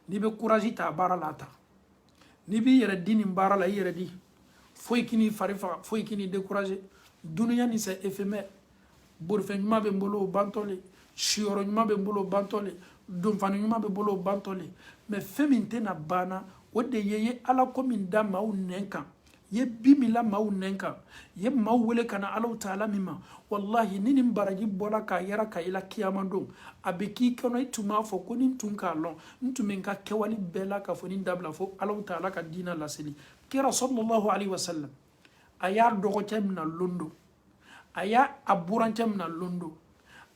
n'i bɛ courage ta a baara la a ta n'i b'i yɛrɛ di nin baara la i yɛrɛ di foyi k'i n'i fari faga foyi k'i n'i décourager duniya nin c'est éphémère bolifɛn ɲuman bɛ n bolo o bantɔ le siyɔrɔ ɲuman bɛ n bolo o bantɔ le donfani ɲuman bɛ n bolo o bantɔ le mais fɛn min tɛna banna o de ye ala ko min da maaw nɛn kan ye bi min la maaw nɛn kan ye maaw wele ka na Alahu Taala min ma wallahi ni nin baraji bɔra k'a yɛrɛ ka i la kiyama don a bɛ k'i kɔnɔ i tun b'a fɔ ko nin tun k'a lɔn n tun bɛ n ka kɛwale bɛɛ la ka fɔ nin dabila fo Alahu Taala ka diina laseli kira sallallahu alaihi wasallam a y'a dɔgɔcɛ mina londo a y'a burancɛ mina londo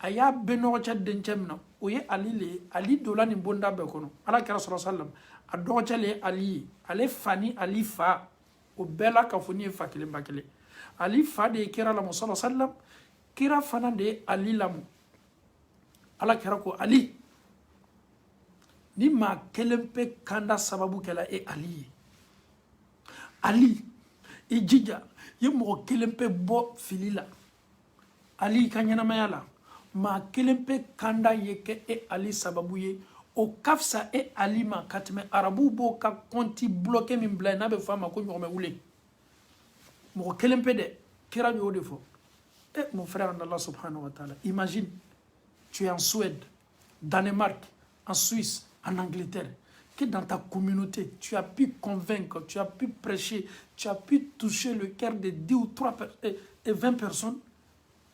a y'a benɔgɔcɛ dencɛ mina o ye ali le ye ali dola nin bonda bɛɛ kɔnɔ ala kira sallallahu alaihi wasallam a dɔgɔcɛ le ye ali ye ale fa ni ali fa o bɛɛ la ka fɔ ni ye fa kelen ba kelen ali fa de ye kira lamu sallallahu alaihi wasallam kira fana de ye ali lamu ala kira ko ali ni maa kelen pe kanda sababu kɛla e ali ye ali i jija ye mɔgɔ kelen pe bɔ fili la ali ka ɲɛnamaya la maa kelen pe kanda ye kɛ e ali sababu ye o ka fisa e ali ma ka tɛmɛ arabuw b'o ka kɔnti bloqué min bila ye n'a bɛ fɔ a ma ko ɲɔgɔmɛ wule mɔgɔ kelen pe dɛ kira bɛ o de fɔ mon frère en Allah subhanahu wa ta'ala imagine tu es en Suède Danemark en Suisse en Angleterre que dans ta communauté tu as pu convaincre tu as pu prêcher tu as pu toucher le cœur de 10 ou 3 et 20 personnes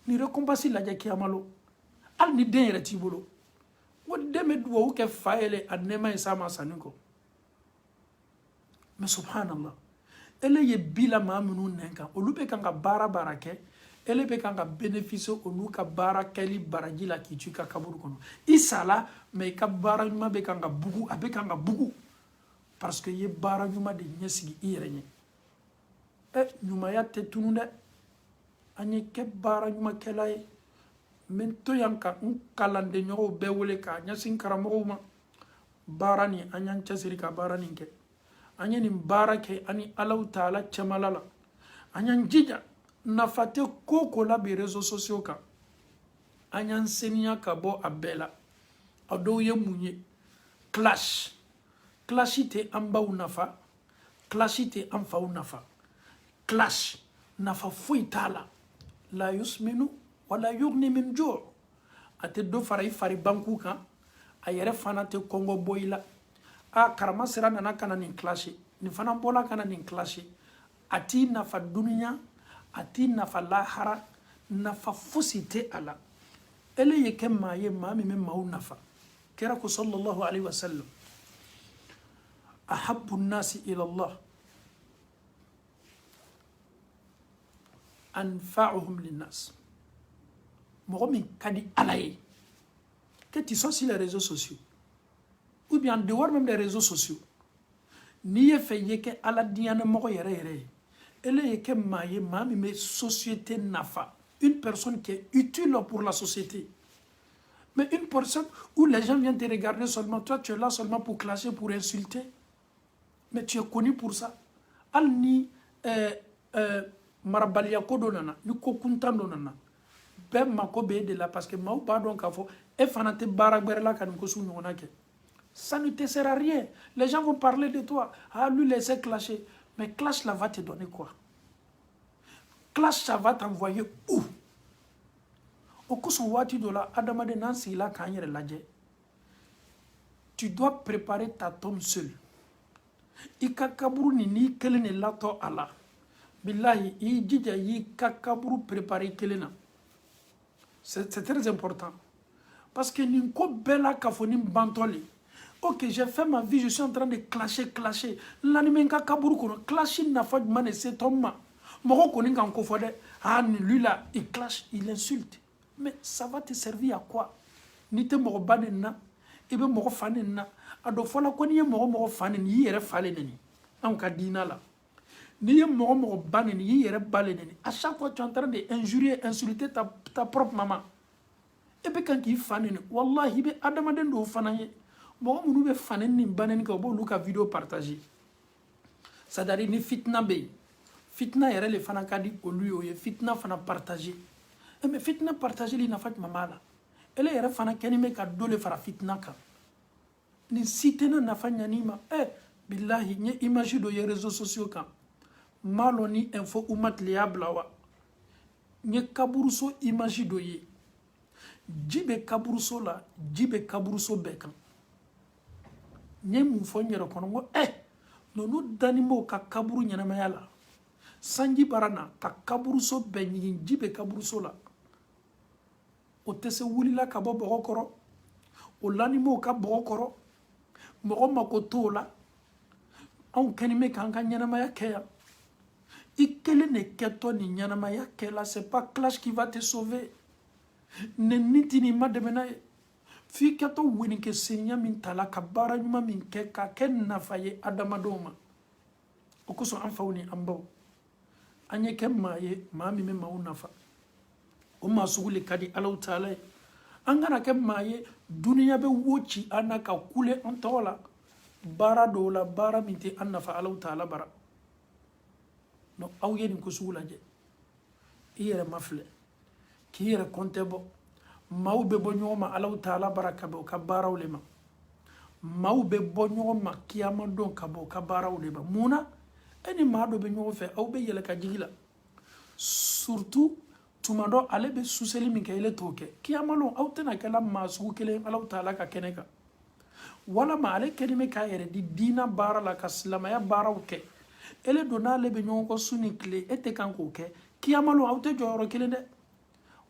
ni récompense lajɛ kiyama lo hali ni den yɛrɛ t'i bolo o den bɛ duwawu kɛ fa yɛlɛ a nɛɛma ye s'a ma sanni kɔ mais subhanallah ele ye bi la maa minnu nɛn kan olu bɛ kan ka baara kɛ ele bɛ kan ka bénéficier olu ka baara kɛli baraji la k'i to i ka kaburu kɔnɔ i sala mais i ka baara ɲuman bɛ kan ka bugu a bɛ kan ka bugu parce que i ye baara ɲuman de ɲɛsigi i yɛrɛ ɲɛ ɲumanya tɛ tunu dɛ an ye kɛ baara ɲumankɛla ye n bɛ to yan ka n kalandenɲɔgɔnw bɛɛ wele k'a ɲɛsin karamɔgɔw ma baara nin an y'an cɛsiri ka baara nin kɛ an ye nin baara kɛ ani Alahu Taala cɛmala la an y'an jija nafa tɛ ko o ko la bi réseaux sociaux kan an y'an seniya ka bɔ a bɛɛ la a dɔw ye mun ye clash tɛ an baw nafa clash tɛ an faw nafa clash nafa foyi t'a la la yusminu wala yughni min ju' a tɛ dɔ fara i fari banku kan a yɛrɛ fana tɛ kɔngɔ bɔ i la karama sera nana kana nin clash nin fana bɔla kana nin clash a t'i nafa duniya a t'i nafa lahara nafa fosi tɛ a la ele ye kɛ maa ye maa min bɛ maaw nafa kira ko sallallahu alaihi wasallam ahabbu nnasi ila Allah anfa'uhum linnas mɔgɔ min ka di ala ye que tu sois sur les réseaux sociaux ou bien en dehors même des réseaux sociaux n'i ye fɛ i ye kɛ ala diyanɛmɔgɔ yɛrɛ yɛrɛ ye ele ye kɛ maa ye maa min bɛ société nafa une personne qui est utile pour la société mais une personne où les gens viennent te regarder seulement toi tu es là seulement pour clasher pour insulter mais tu es connu pour ça hali ni marabaliya ko dɔ nana ni ko kuntan dɔ nana bɛɛ mako bɛ e de la parce que maaw b'a dɔn k'a fɔ e fana tɛ baara gbɛrɛ la ka nin ko sugu ɲɔgɔnna kɛ. Ça ne te sert à rien. Les gens vont parler de toi. Ah, lui, laissez clasher. Mais clash là va te donner quoi? Clash ça va t'envoyer où? Au coup son wati de la adamade nansi la kanyere ladje. Tu dois préparer ta tombe seul. Ika kaburu ni kelene lato ala. Billahi, i djidja yi kakaburu préparer kelena. C'est très important. Parce que ninko bela kafonim bantoli. Ok, j'ai fait ma vie, je suis en train de clasher. L'animenka kaburu kono, clasher n'a pas de mané, c'est ton ma. Moro konin kan ko fode, ah, lui là, il clash, il insulte. Mais ça va te servir à quoi? Ni te moro banen na, ebe moro fanen na. Ado fola ko ni ye moro fanen, yi yere fale neni. An ka dina la. Ni ye moro banen, yi yere bale neni. À chaque fois, tu es en train d'injurier, insulter ta propre maman. Ebe kan ki fanen, wallahi be adamaden do fanaye. Moro munu be fanen ni banen ka bo luka vidéo partager. Ça dari ni fitna be. Fitna yere le fana kadi o lui o ye fitna fana partager. Mais fitna partager li na fat mama la. Ele yere fana kenime ka dole fara fitna ka. Ni sitena na fanya nima. Billahi nye image do ye réseaux sociaux kan. Maloni info umat liabla wa. Nye kaburuso image do ye. Jibe kaburuso la, jibe kaburuso bekan. Nye mufo nyere kono ngo nonu danimo ka kaburu nyanamaya la. Sanji barana ka kaburuso be nyigin jibe kaburuso la. O tese wulila ka bo bogo koro. O lanimo ka bogo koro. Mogo makoto la. An kanime ka anka nyanamaya keya. Ikele ne keto ni nyanamaya kela. C'est pas clash qui va te sauver. Ne niti ni mademena ye. Fi keto winike senya min tala ka bara nyuma min ke ka ken nafaye adamadoma. Okuso anfauni ambao. Anye kem maye mami me mau nafa. Oma sugule kadi alau taala. Angana kem maye dunia be wochi anaka kule antola. Bara dola bara minti annafa alau taala bara. No au yeni kusugula je. Iyere mafle. Kiyere kontebo. Mau be bonyoma alau taala bara kabo kabara ulema. Mau be bonyoma kiyama don kabo kabara ulema. Muna eni maado be nyogo fe au be yele ka jigila. Surtout tumado ale be suseli min ke ile toke. Kiyama lo au tena kala masugu kele alau taala ka keneka. Wala ma ale kenime ka yere di dina bara la ka silamaya bara uke. Ele dona le be nyogo suni kle ete kanko ke. Kiyama lo au te joro kele de.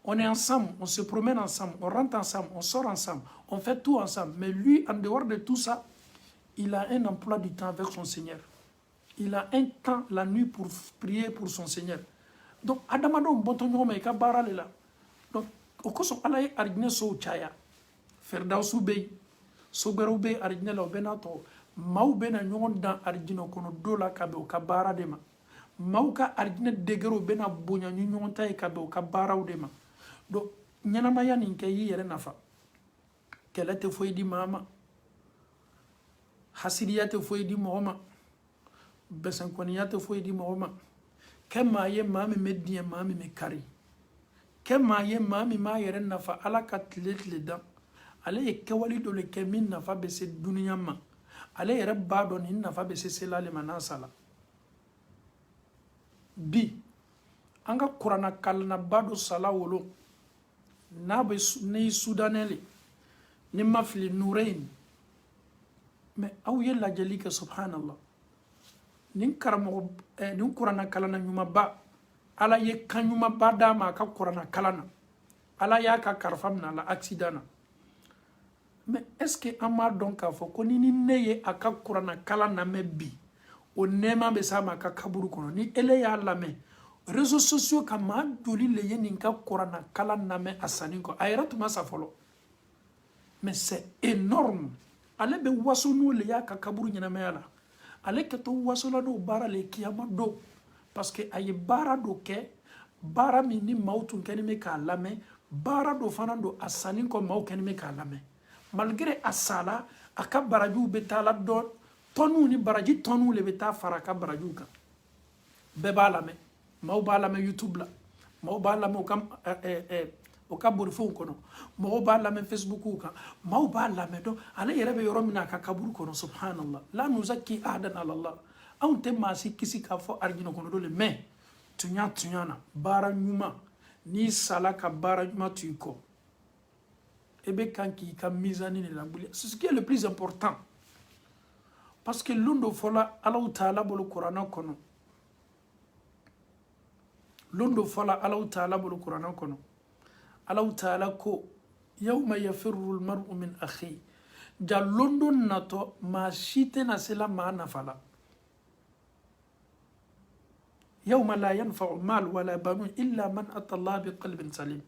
On est ensemble, on se promène ensemble, on rentre ensemble, on sort ensemble, on fait tout ensemble. Mais lui, en dehors de tout ça, il a un emploi du temps avec son Seigneur. Il a un temps la nuit pour prier pour son Seigneur. Donc, Adamado, bontonyo me ka barale la. Donc, au koso alaye arjine so chaya. Ferdausu bey, soberu bey arjine la benato. Mau bena nyon dan arjino kono dola kabe o ka bara dema. Mau ka arjine degero bena bonya nyon tay kabe o ka bara udema. Donc, nyanamaya ninke yi yere nafa. Kele te foyi di mama. Hasidiya te foyi di mohoma. Besankoniya te foyi di mohoma. Kema ye mami me diye mami me kari. Kema ye mami ma yere nafa ala ka tile dan. Ale ye kewali do le kemin nafa bese dunia ma. Ale yere bado ni nafa bese selale manasala. Bi. Anga kurana kalna bado sala wolo. Nabe ne soudaneli ni mafli nourain mais aw yella jalika subhanallah nin karamo nin qur'ana kalana nyuma ba ala ye kanyuma ba dama ka qur'ana kalana ala ya ka karfamna la accident mais est-ce que ama donc a fo ko ni neye aka qur'ana kalana me bi o nema be sama ka kaburu kono ni ele ya lame réseaux sociaux kama joli le yenin ka qur'ana kala name asani ko ayrat ma sa folo mais c'est énorme ale be wasonu le ya ka kaburu nyina mayala ale ke to wasola do bara le kiyama do parce que ay bara do ke bara mi ni mautun keni me ka lame bara do fanando asani ko mau keni me ka lame malgré asala aka baraju betala do tonu ni baraji tonu le beta faraka baraju ka be balame mau balame YouTube la mau balame kam o ka borifɛnw kɔnɔ mɔgɔw b'a lamɛn Facebook kan maaw b'a lamɛn donc ale yɛrɛ bɛ yɔrɔ min na a ka kaburu kɔnɔ subhanallah la nuzaki ahadan ala Allah anw tɛ maa si kisi k'a fɔ arijinɛ kɔnɔ don mais tunya na baara ɲuman n'i sala ka baara ɲuman to i kɔ e bɛ kan k'i ka mizani de labuli c'est ce qui est le plus important parce que londo fɔla Allahu Taala bolo kuranɛ kɔnɔ londo fɔla Allahu Taala bolo kuranɛ kɔnɔ Allahu Taala ko yawma yafirru al-mar'u min akhi ja londo natɔ maa si tɛna se la maa nafa la yawma la yanfa'u mal wala banun illa man ata Allah biqalbin salim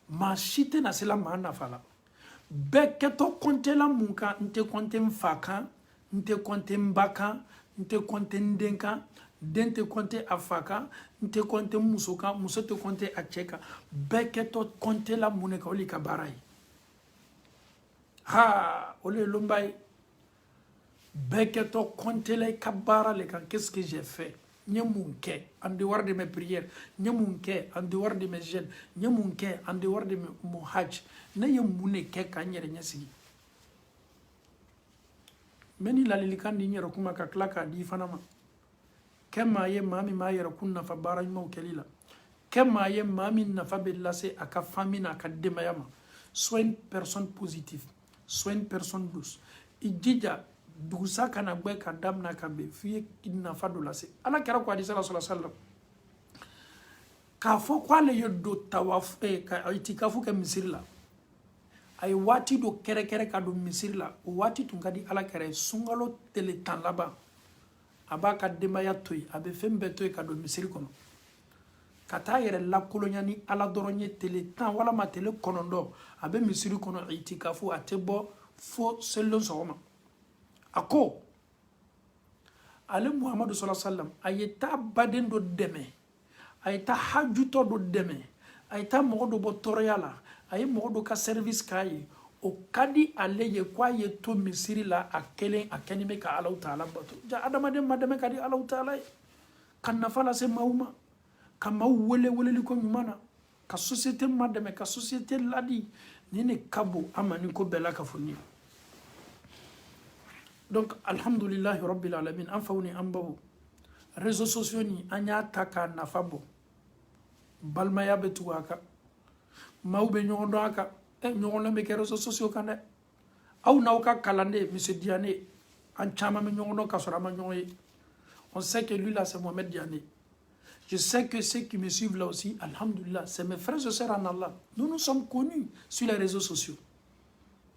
maa si tɛna se la maa nafa la bɛɛ kɛtɔ kɔntela mun kan n tɛ kɔnte n fa kan n tɛ kɔnte n ba kan n tɛ kɔnte n den kan den tɛ kɔnte a fa kan n tɛ kɔnte n muso kan muso tɛ kɔnte a cɛ kan bɛɛ kɛtɔ kɔntela mun de kan o de ka baara ye ha o de ye lonba ye bɛɛ kɛtɔ kɔntela i ka baara le kan qu'est-ce que j'ai fait n ye mun kɛ en dehors de mes prières n ye mun kɛ en dehors de mes jeûnes n ye mun kɛ en dehors de mon hajj ne ye mun de kɛ ka n yɛrɛ ɲɛsigi n bɛ ni ladilikan di n yɛrɛ kuma ka tila k'a di fana ma kɛ maa ye maa min b'a yɛrɛ kun nafa baara ɲumanw kɛli la kɛ maa ye maa min nafa bɛ lase a ka famille n'a ka denbaya ma sois une personne positive sois une personne douce i jija dugusa kana gbɛ ka damina ka bɛn f'i ye nafa dɔ lase ala kɛra ko hadisa la sallallahu alaihi wasallam k'a fɔ k'ale ye don tawaf ka itikafu kɛ misiri la a ye waati dɔ kɛrɛkɛrɛ ka don misiri la o waati tun ka di ala kɛra ye sunkalo tile 10 laban a b'a ka denbaya to yen a bɛ fɛn bɛɛ to yen ka don misiri kɔnɔ ka taa yɛrɛ lakolonya ni ala dɔrɔn ye tile 10 walama tile 9 a bɛ misiri kɔnɔ itikafu a tɛ bɔ fo selidon sɔgɔma a ko ale muhamadu sallallahu alaihi wasallam a ye taa baden dɔ dɛmɛ a ye taa hajutɔ dɔ dɛmɛ a ye taa mɔgɔ dɔ bɔ tɔɔrɔya la a ye mɔgɔ dɔ ka service k'a ye o ka di ale ye k'a ye to misiri la a kelen a kɛni bɛ ka Alahu Taala bato ja adamaden ma dɛmɛ ka di Alahu Taala ye ka nafa lase maaw ma ka maaw wele weleli ko ɲuman na ka société ma dɛmɛ ka société ladi ni ne ka bon an ma ni ko bɛɛ la ka fɔ ni ye donc alhamdulillahi rabbil alamin an faw ni an baw réseaux sociaux ni an y'a ta k'a nafa bɔ balimaya bɛ tugu a kan maaw bɛ ɲɔgɔn dɔn a kan ɲɔgɔnlɔn bɛ kɛ réseaux sociaux kan dɛ aw n'aw ka kalanden monsieur Diané an caman bɛ ɲɔgɔn dɔn ka sɔrɔ an ma ɲɔgɔn ye on sait que lui là c'est Mohamed Diané je sais que ceux qui me suivent là aussi alhamdulillah c'est mes frères et sœurs en Allah nous nous sommes connus sur les réseaux sociaux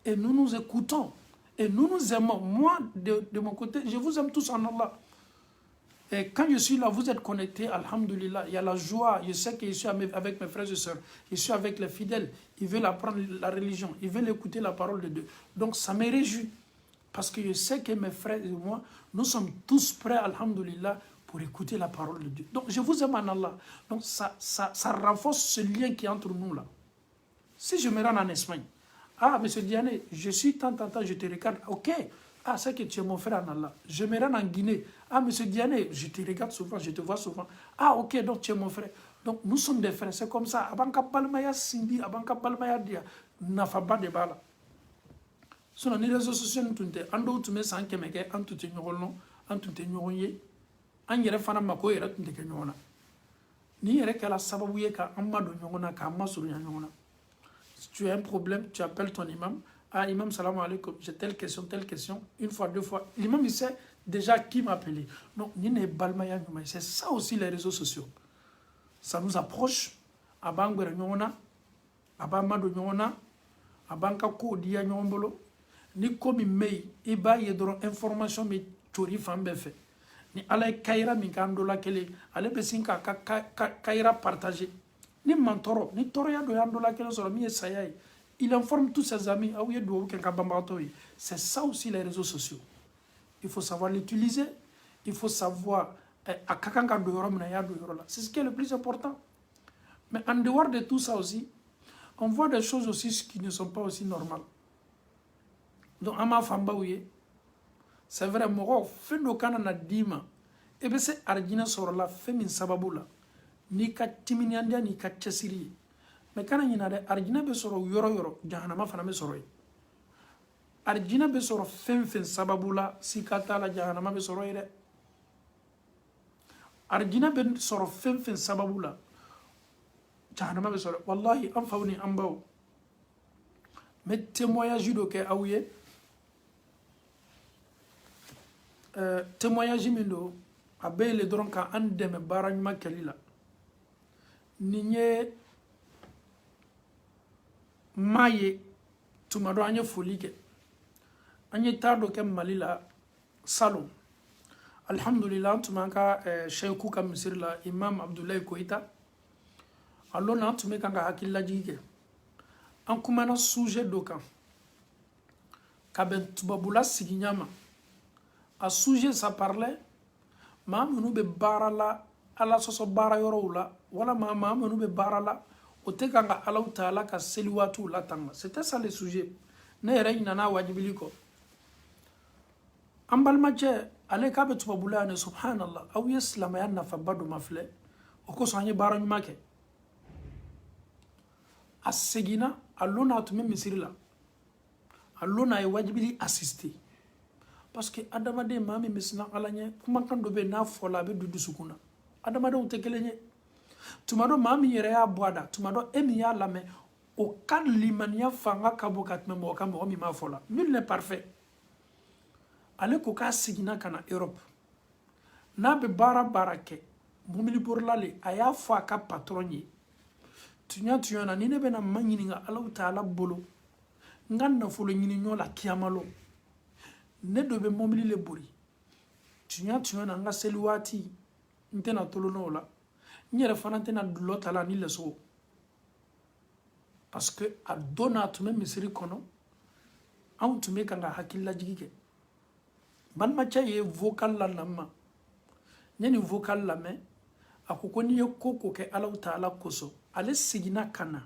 et nous nous écoutons et nous nous aimons. Moi, de mon côté, je vous aime tous en Allah. Et quand je suis là, vous êtes connectés, alhamdulillah, il y a la joie. Je sais que je suis avec mes frères et sœurs. Je suis avec les fidèles. Ils veulent apprendre la religion. Ils veulent écouter la parole de Dieu. Donc, ça me réjouit. Parce que je sais que mes frères et moi, nous sommes tous prêts, alhamdulillah, pour écouter la parole de Dieu. Donc, je vous aime en Allah. Donc, ça renforce ce lien qui est entre nous là. Si je me rends en Espagne, ah, monsieur Diané, je suis tant, je te regarde. Ok. Ah, c'est que tu es mon frère en Allah. Je me rends en Guinée. Ah, monsieur Diané, je te regarde souvent, je te vois souvent. Ah, ok, donc tu es mon frère. Donc, nous sommes des frères. C'est comme ça. Abanka balmaya sindi, abanka balmaya dia. Nafaba de bala. Sinon, les réseaux sociaux, nous sommes ando tu me sens que me que antu te nyolo, antu te nyonye. An yere fana mako yere tu te nyona. Ni yere kala sababu ye ka amma do nyona ka amma suru nyona. Si tu as un problème, tu appelles ton imam. Ah, imam, salam alaikum, j'ai telle question. Une fois, deux fois. L'imam, il sait déjà qui m'a appelé. Donc, c'est ça aussi les réseaux sociaux. Ça nous approche. Abangwere nyona, abamado nyona, abanka ko dia nyombolo. Ni komi mei, iba yedron information me chori fambe fe. Ni ala kaira mi kandola kele, ale besinka kaira partager. Ni mantoro, ni toro ya do yandola kele solo mi esayai. Il informe tous ses amis. C'est ça aussi les réseaux sociaux. Il faut savoir l'utiliser. Il faut savoir c'est ce qui est le plus important. Mais en dehors de tout ça aussi, on voit des choses aussi qui ne sont pas aussi normales. Donc, c'est vrai, moi, fait d'aucun n'a dit, et bien c'est Argina sur la féminin sababula. ni ka timiniyandiya ni ka cɛsiri ye mais kana ɲina dɛ arijinɛ bɛ sɔrɔ yɔrɔ yɔrɔ jahanama fana bɛ sɔrɔ yen arijinɛ bɛ sɔrɔ fɛn fɛn sababu la sika t'a la jahanama bɛ sɔrɔ yen dɛ arijinɛ bɛ sɔrɔ fɛn fɛn sababu la jahanama bɛ sɔrɔ wallahi an faw ni an baw n bɛ témoignage dɔ kɛ aw ye témoignage min don a bɛ yɛlɛ dɔrɔn ka an dɛmɛ baara ɲuman kɛli la nin ye maa ye tuma dɔ an ye foli kɛ an ye taa dɔ kɛ mali la salon alhamdulillah an tun b'an ka sheyiku ka misiri la imam abdulayi koyita a lon na an tun bɛ kan ka hakililajigi kɛ an kumana sujet dɔ kan ka bɛn tubabula sigiɲa ma a sujet ça parlait maa minnu bɛ baara la ala sɔsɔ baara yɔrɔw la walama maa minnu bɛ baara la o tɛ kan ka alaw ta ala ka seli waatiw latanga c'était ça le sujet ne yɛrɛ ɲinana wajibili kɔ an balimacɛ ale k'a bɛ tubabula yan subhanallah aw ye silamɛya nafaba dɔ ma filɛ o kosɔn an ye baara ɲuman kɛ a seginna a lon na a tun bɛ misiri la a lon na a ye wajibili assister parce que adamaden maa min bɛ siran ala ɲɛ kumakan dɔ bɛ yen n'a fɔla a bɛ don dusukun na adamadenw tɛ kelen ye tuma dɔ maa min yɛrɛ y'a bɔ a da tuma dɔ e min y'a lamɛn o ka limaniya fanga ka bon ka tɛmɛ mɔgɔ kan mɔgɔ min m'a fɔ la nul n'est parfait ale ko k'a seginna ka na Europe n'a bɛ baara kɛ mobilibolila le a y'a fɔ a ka patron ye tuɲa na ni ne bɛna ma ɲininka Alahu Taala bolo n ka nafolo ɲini ɲɔ la kiyamalo ne dɔ bɛ mobili le bori tuɲa na n ka seli waati n tɛna tolo n'o la n yɛrɛ fana tɛna dulɔ ta la ni lɛsogo parce que a don n'a tun bɛ misiri kɔnɔ anw tun bɛ kan ka hakililajigi kɛ balimacɛ ye vocal la lamɛn n ye nin vocal lamɛn a ko n'i ye ko kɛ Alahu Taala kosɔn ale seginna ka na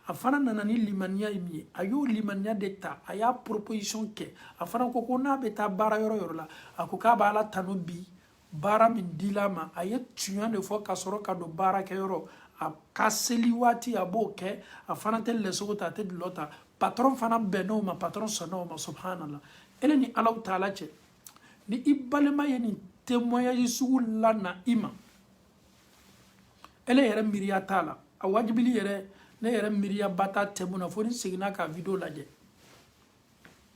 a fana nana ni limaniya ye min ye a y'o limaniya de ta a y'a proposition kɛ a fana ko n'a bɛ taa baara yɔrɔ la a ko k'a b'a la tanu bi baara min dila ma a ye tuɲa de fɔ ka sɔrɔ ka don baarakɛyɔrɔ a ka seli waati a b'o kɛ a fana tɛ lɛsogo ta a tɛ dulɔ ta patron fana bɛnn'o ma patron sɔnn'o ma subhanallah ele ni Alahu Taala cɛ ni i balima ye nin témoignage sugu la na i ma ele yɛrɛ miiriya t'a la a wajibili yɛrɛ ne yɛrɛ miiriya ba t'a tɛmu na fo ni seginna ka video lajɛ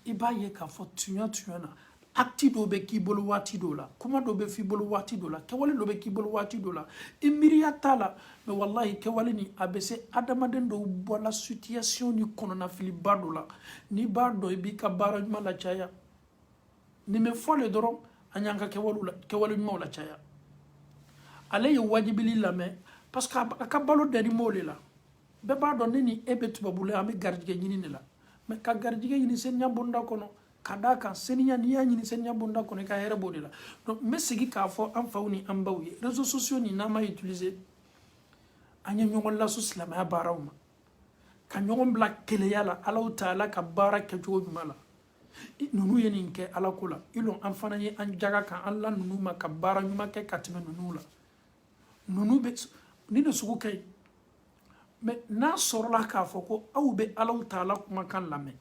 i b'a ye k'a fɔ tuɲa na acte dɔw bɛ k'i bolo waati dɔw la kuma dɔw bɛ f'i bolo waati dɔw la kɛwale dɔw bɛ k'i bolo waati dɔw la i miiriya t'a la mais wallahi kɛwale ni a bɛ se adamaden dɔw bɔla situation ni kɔnɔnafiliba dɔ la n'i b'a dɔn i b'i ka baara ɲuman la caya nin bɛ fɔ le dɔrɔn an y'an ka kɛwale ɲumanw la caya ale ye wajibili lamɛn parce que a ka balo dɛni m'o le la bɛɛ b'a dɔn ne ni e bɛ tubabula an bɛ garijɛgɛ ɲini de la mais ka garijɛgɛ ɲini seniya bonda kɔnɔ ka d'a kan seniya n'i y'a ɲini seniya bonda kɔnɔ i ka hɛrɛ b'o de la donc n bɛ segin k'a fɔ an faw ni an baw ye réseaux sociaux ni n'an m'a utiliser an ye ɲɔgɔn laso silamɛya baaraw ma ka ɲɔgɔn bila keleya la Alahu Taala ka baara kɛcogo ɲuman la ninnu ye nin kɛ ala ko la i lɔn an fana ye an jaga kan an la ninnu ma ka baara ɲuman kɛ ka tɛmɛ ninnu la ninnu bɛ ni de sugu ka ɲi mais n'a sɔrɔla k'a fɔ ko aw bɛ Alahu Taala kumakan lamɛn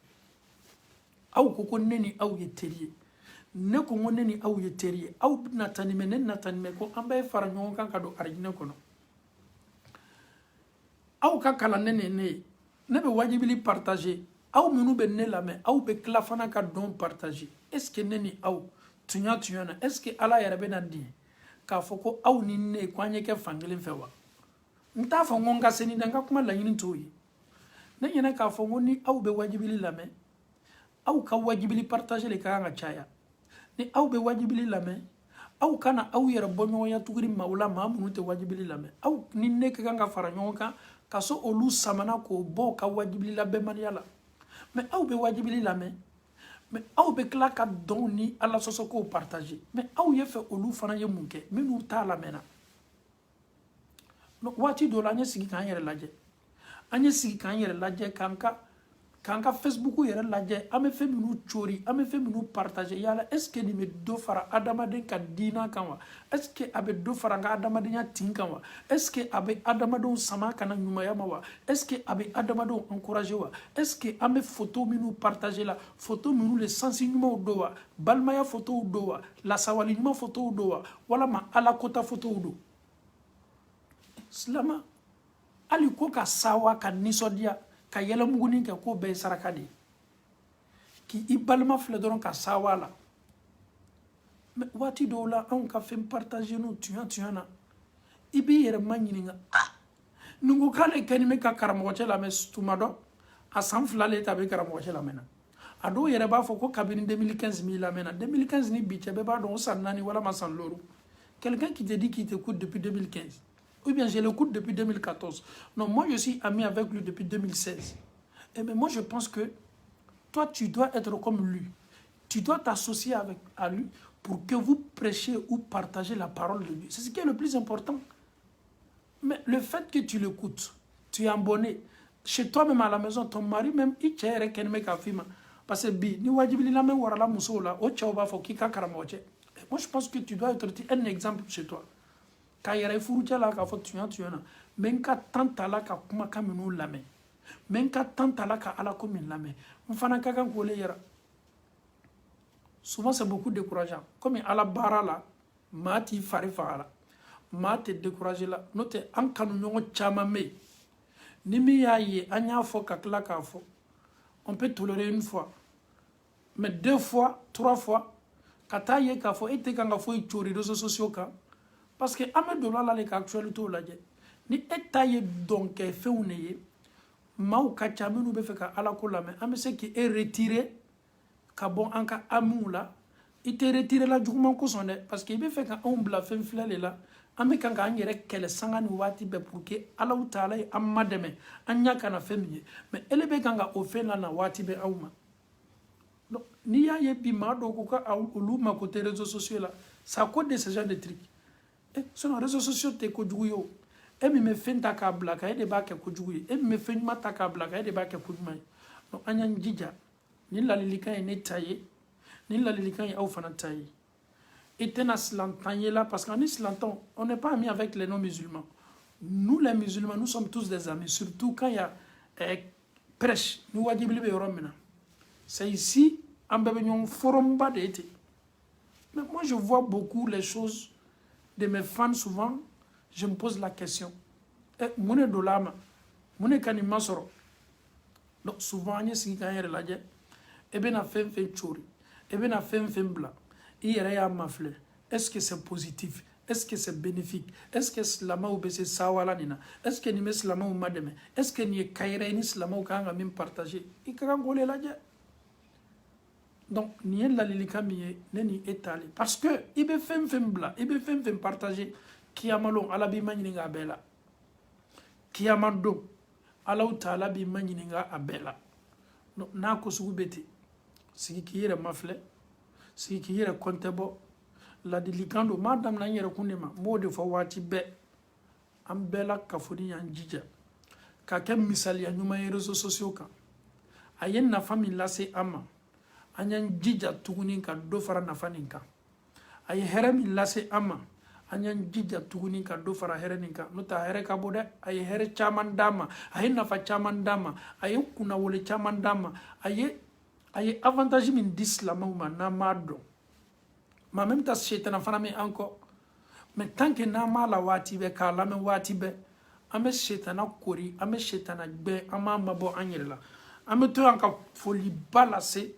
aw ko ne ni aw ye teri ye ne ko ne ni aw ye teri ye aw bɛna taa nin mɛn ne bɛna taa nin mɛn ko an bɛɛ fara ɲɔgɔn kan ka don arijinɛ kɔnɔ aw ka kalan ne ni ne ye ne bɛ wajibili partager aw minnu bɛ ne lamɛn aw bɛ tila fana ka dɔn partager est ce que ne ni aw tuɲa na est ce que ala yɛrɛ bɛna diɲɛ k'a fɔ ko aw ni ne ko an ye kɛ fankelen fɛ wa n t'a fɔ ko n ka seni dɛ n ka kuma laɲini t'o ye ne ɲinɛ k'a fɔ ko ni aw bɛ wajibili lamɛn aw ka wajibili partager le ka kan ka caya ni aw bɛ wajibili lamɛn aw kana aw yɛrɛ bɔ ɲɔgɔnya tuguni maaw la maa minnu tɛ wajibili lamɛn aw ni ne ka kan ka fara ɲɔgɔn kan ka so olu samana k'o bɔ ka wajibili labɛnbaliya la mais aw bɛ wajibili lamɛn mais aw bɛ tila ka dɔn ni ala sɔsɔ k'o partager mais aw ye fɛ olu fana ye mun kɛ minnu t'a lamɛnna waati dɔ la an ye sigi k'an yɛrɛ lajɛ k'an k'an ka Facebook yɛrɛ lajɛ an bɛ fɛn minnu cori an bɛ fɛn minnu partager yala est ce que nin bɛ dɔ fara adamaden ka diina kan wa est ce que a bɛ dɔ fara n ka adamadenya tin kan wa est ce que a bɛ adamadenw sama ka na ɲumanya ma wa est ce que a bɛ adamadenw encourager wa est ce que an bɛ photo minnu partager la photo minnu le sens ɲumanw don wa balimaya photow don wa lasawali ɲuman photow don wa walama ala kota photow don silama hali ko ka sawa ka nisɔndiya ka yɛlɛmuguni kɛ k'o bɛɛ ye saraka de ye k'i balima filɛ dɔrɔn ka sawa la mais waati dɔw la anw ka fɛn partager nu tuɲa na i b'i yɛrɛ ma ɲininka nin ko k'ale kɛ nin bɛ ka karamɔgɔcɛ lamɛn tuma dɔ a san 2 le ta a bɛ karamɔgɔcɛ lamɛnna a dɔw yɛrɛ b'a fɔ ko kabini 2015 m'i lamɛnna 2015 ni bi cɛ bɛɛ b'a dɔn o san 4 walama san 5 quelqu'un qui te dit qu'il t'écoute depuis 2015 ou bien je l'écoute depuis 2014. Non, moi je suis ami avec lui depuis 2016. Et mais moi je pense que toi tu dois être comme lui. Tu dois t'associer à lui pour que vous prêchiez ou partagez la parole de Dieu. C'est ce qui est le plus important. Mais le fait que tu l'écoutes, tu es abonné, chez toi-même à la maison, ton mari même, il tient qu'elle kafima. Parce que bi, ni wajibili la même warala musola, o tchao ba fo kika karamoche. Moi je pense que tu dois être un exemple chez toi. Ka yɛrɛ furucɛ la k'a fɔ tuɲa na mɛ n ka tan ta la ka kumakan minnu lamɛn mɛ n ka tan ta la ka alako min lamɛn n fana ka kan k'o le yɛrɛ souvent c'est beaucoup décourageant comme ala baara la maa t'i fari faga la maa tɛ découragé la n'o tɛ an kanuɲɔgɔn caman bɛ yen ni min y'a ye an y'a fɔ ka tila k'a fɔ on peut tolérer une fois mais 2 fois 3 fois ka taa ye k'a fɔ e tɛ kan ka foyi cori réseaux sociaux kan parce que an bɛ don la le ka actualité lajɛ ni e ta ye dɔn kɛ fɛnw de ye maaw ka ca minnu bɛ fɛ ka ala ko lamɛn an bɛ se k'e retirer ka bɔ an ka amiw la i tɛ retirer la juguman kosɔn dɛ parce que i bɛ fɛ ka anw bila fɛn filɛ de la an bɛ kan k'an yɛrɛ kɛlɛ sanga ni waati bɛɛ pour que alaw taala ye an ma dɛmɛ an ɲa kana fɛn min ye mais ele bɛ kan ka o fɛn lana waati bɛɛ aw ma donc n'i y'a ye bi maa dɔw ko ka olu mako tɛ réseaux sociaux la c'est à cause de ce genre de trucs sinon réseaux sociaux tɛ kojugu ye o e min bɛ fɛn ta k'a bila kan e de b'a kɛ kojugu ye e min bɛ fɛn ɲuman ta k'a bila kan e de b'a kɛ kojuguman ye donc an y'an jija nin ladilikan ye ne ta ye nin ladilikan ye aw fana ta ye i tɛna silantan ye la parce que ni silantanw on n'est pas amis avec les non musulmans nous les musulmans nous sommes tous des amis surtout quand il y a prêche ni wajibili bɛ yɔrɔ min na c'est ici an bɛɛ bɛ ɲɔgɔn forumba de ye ten mais moi je vois beaucoup les choses de mes fans souvent, je me pose la question. Mun de do la ma? Mun de ka nin ma sɔrɔ? Donc souvent an ye sigi k'an yɛrɛ lajɛ e bɛna fɛn fɛn cori e bɛna fɛn fɛn bila i yɛrɛ y'a mafilɛ est ce que c'est positif est ce que c'est bénéfique est ce que silamɛw bɛ se sawala nin na est ce que nin bɛ silamɛw ma dɛmɛ est ce que nin ye kayira ye ni silamɛw ka kan ka min partager i ka kan k'o le lajɛ. Donc, ni ladilikan min ye ne ni e taale parce que i bɛ fɛn fɛn bila i bɛ fɛn fɛn partager kiyama don ala b'i ma ɲininka a bɛɛ la kiyama don alaw taala b'i ma ɲininka a bɛɛ la donc n'a ko sugu bɛ ten sigi k'i yɛrɛ mafilɛ sigi k'i yɛrɛ kɔntɛ bɔ ladilikan don m'a damina n yɛrɛ kun de ma n b'o de fɔ waati bɛɛ an bɛɛ la kafoni y'an jija ka kɛ misaliya ɲuman ye réseaux sociaux kan a ye nafa min lase an ma an y'an jija tuguni ka dɔ fara nafa nin kan a ye hɛrɛ min lase an ma an y'an jija tuguni ka dɔ fara hɛrɛ nin kan n'o tɛ a hɛrɛ ka bon dɛ a ye hɛrɛ caman d'an ma a ye nafa caman d'an ma a ye kunnawolo caman d'an ma a ye avantage min di silamɛw ma n'an m'a dɔn mais en même temps setana fana bɛ an kɔ mais tant que n'an m'a la waati bɛɛ k'a lamɛn waati bɛɛ an bɛ setana kori an bɛ setana gbɛ an b'a mabɔ an yɛrɛ la an bɛ to yan ka foliba lase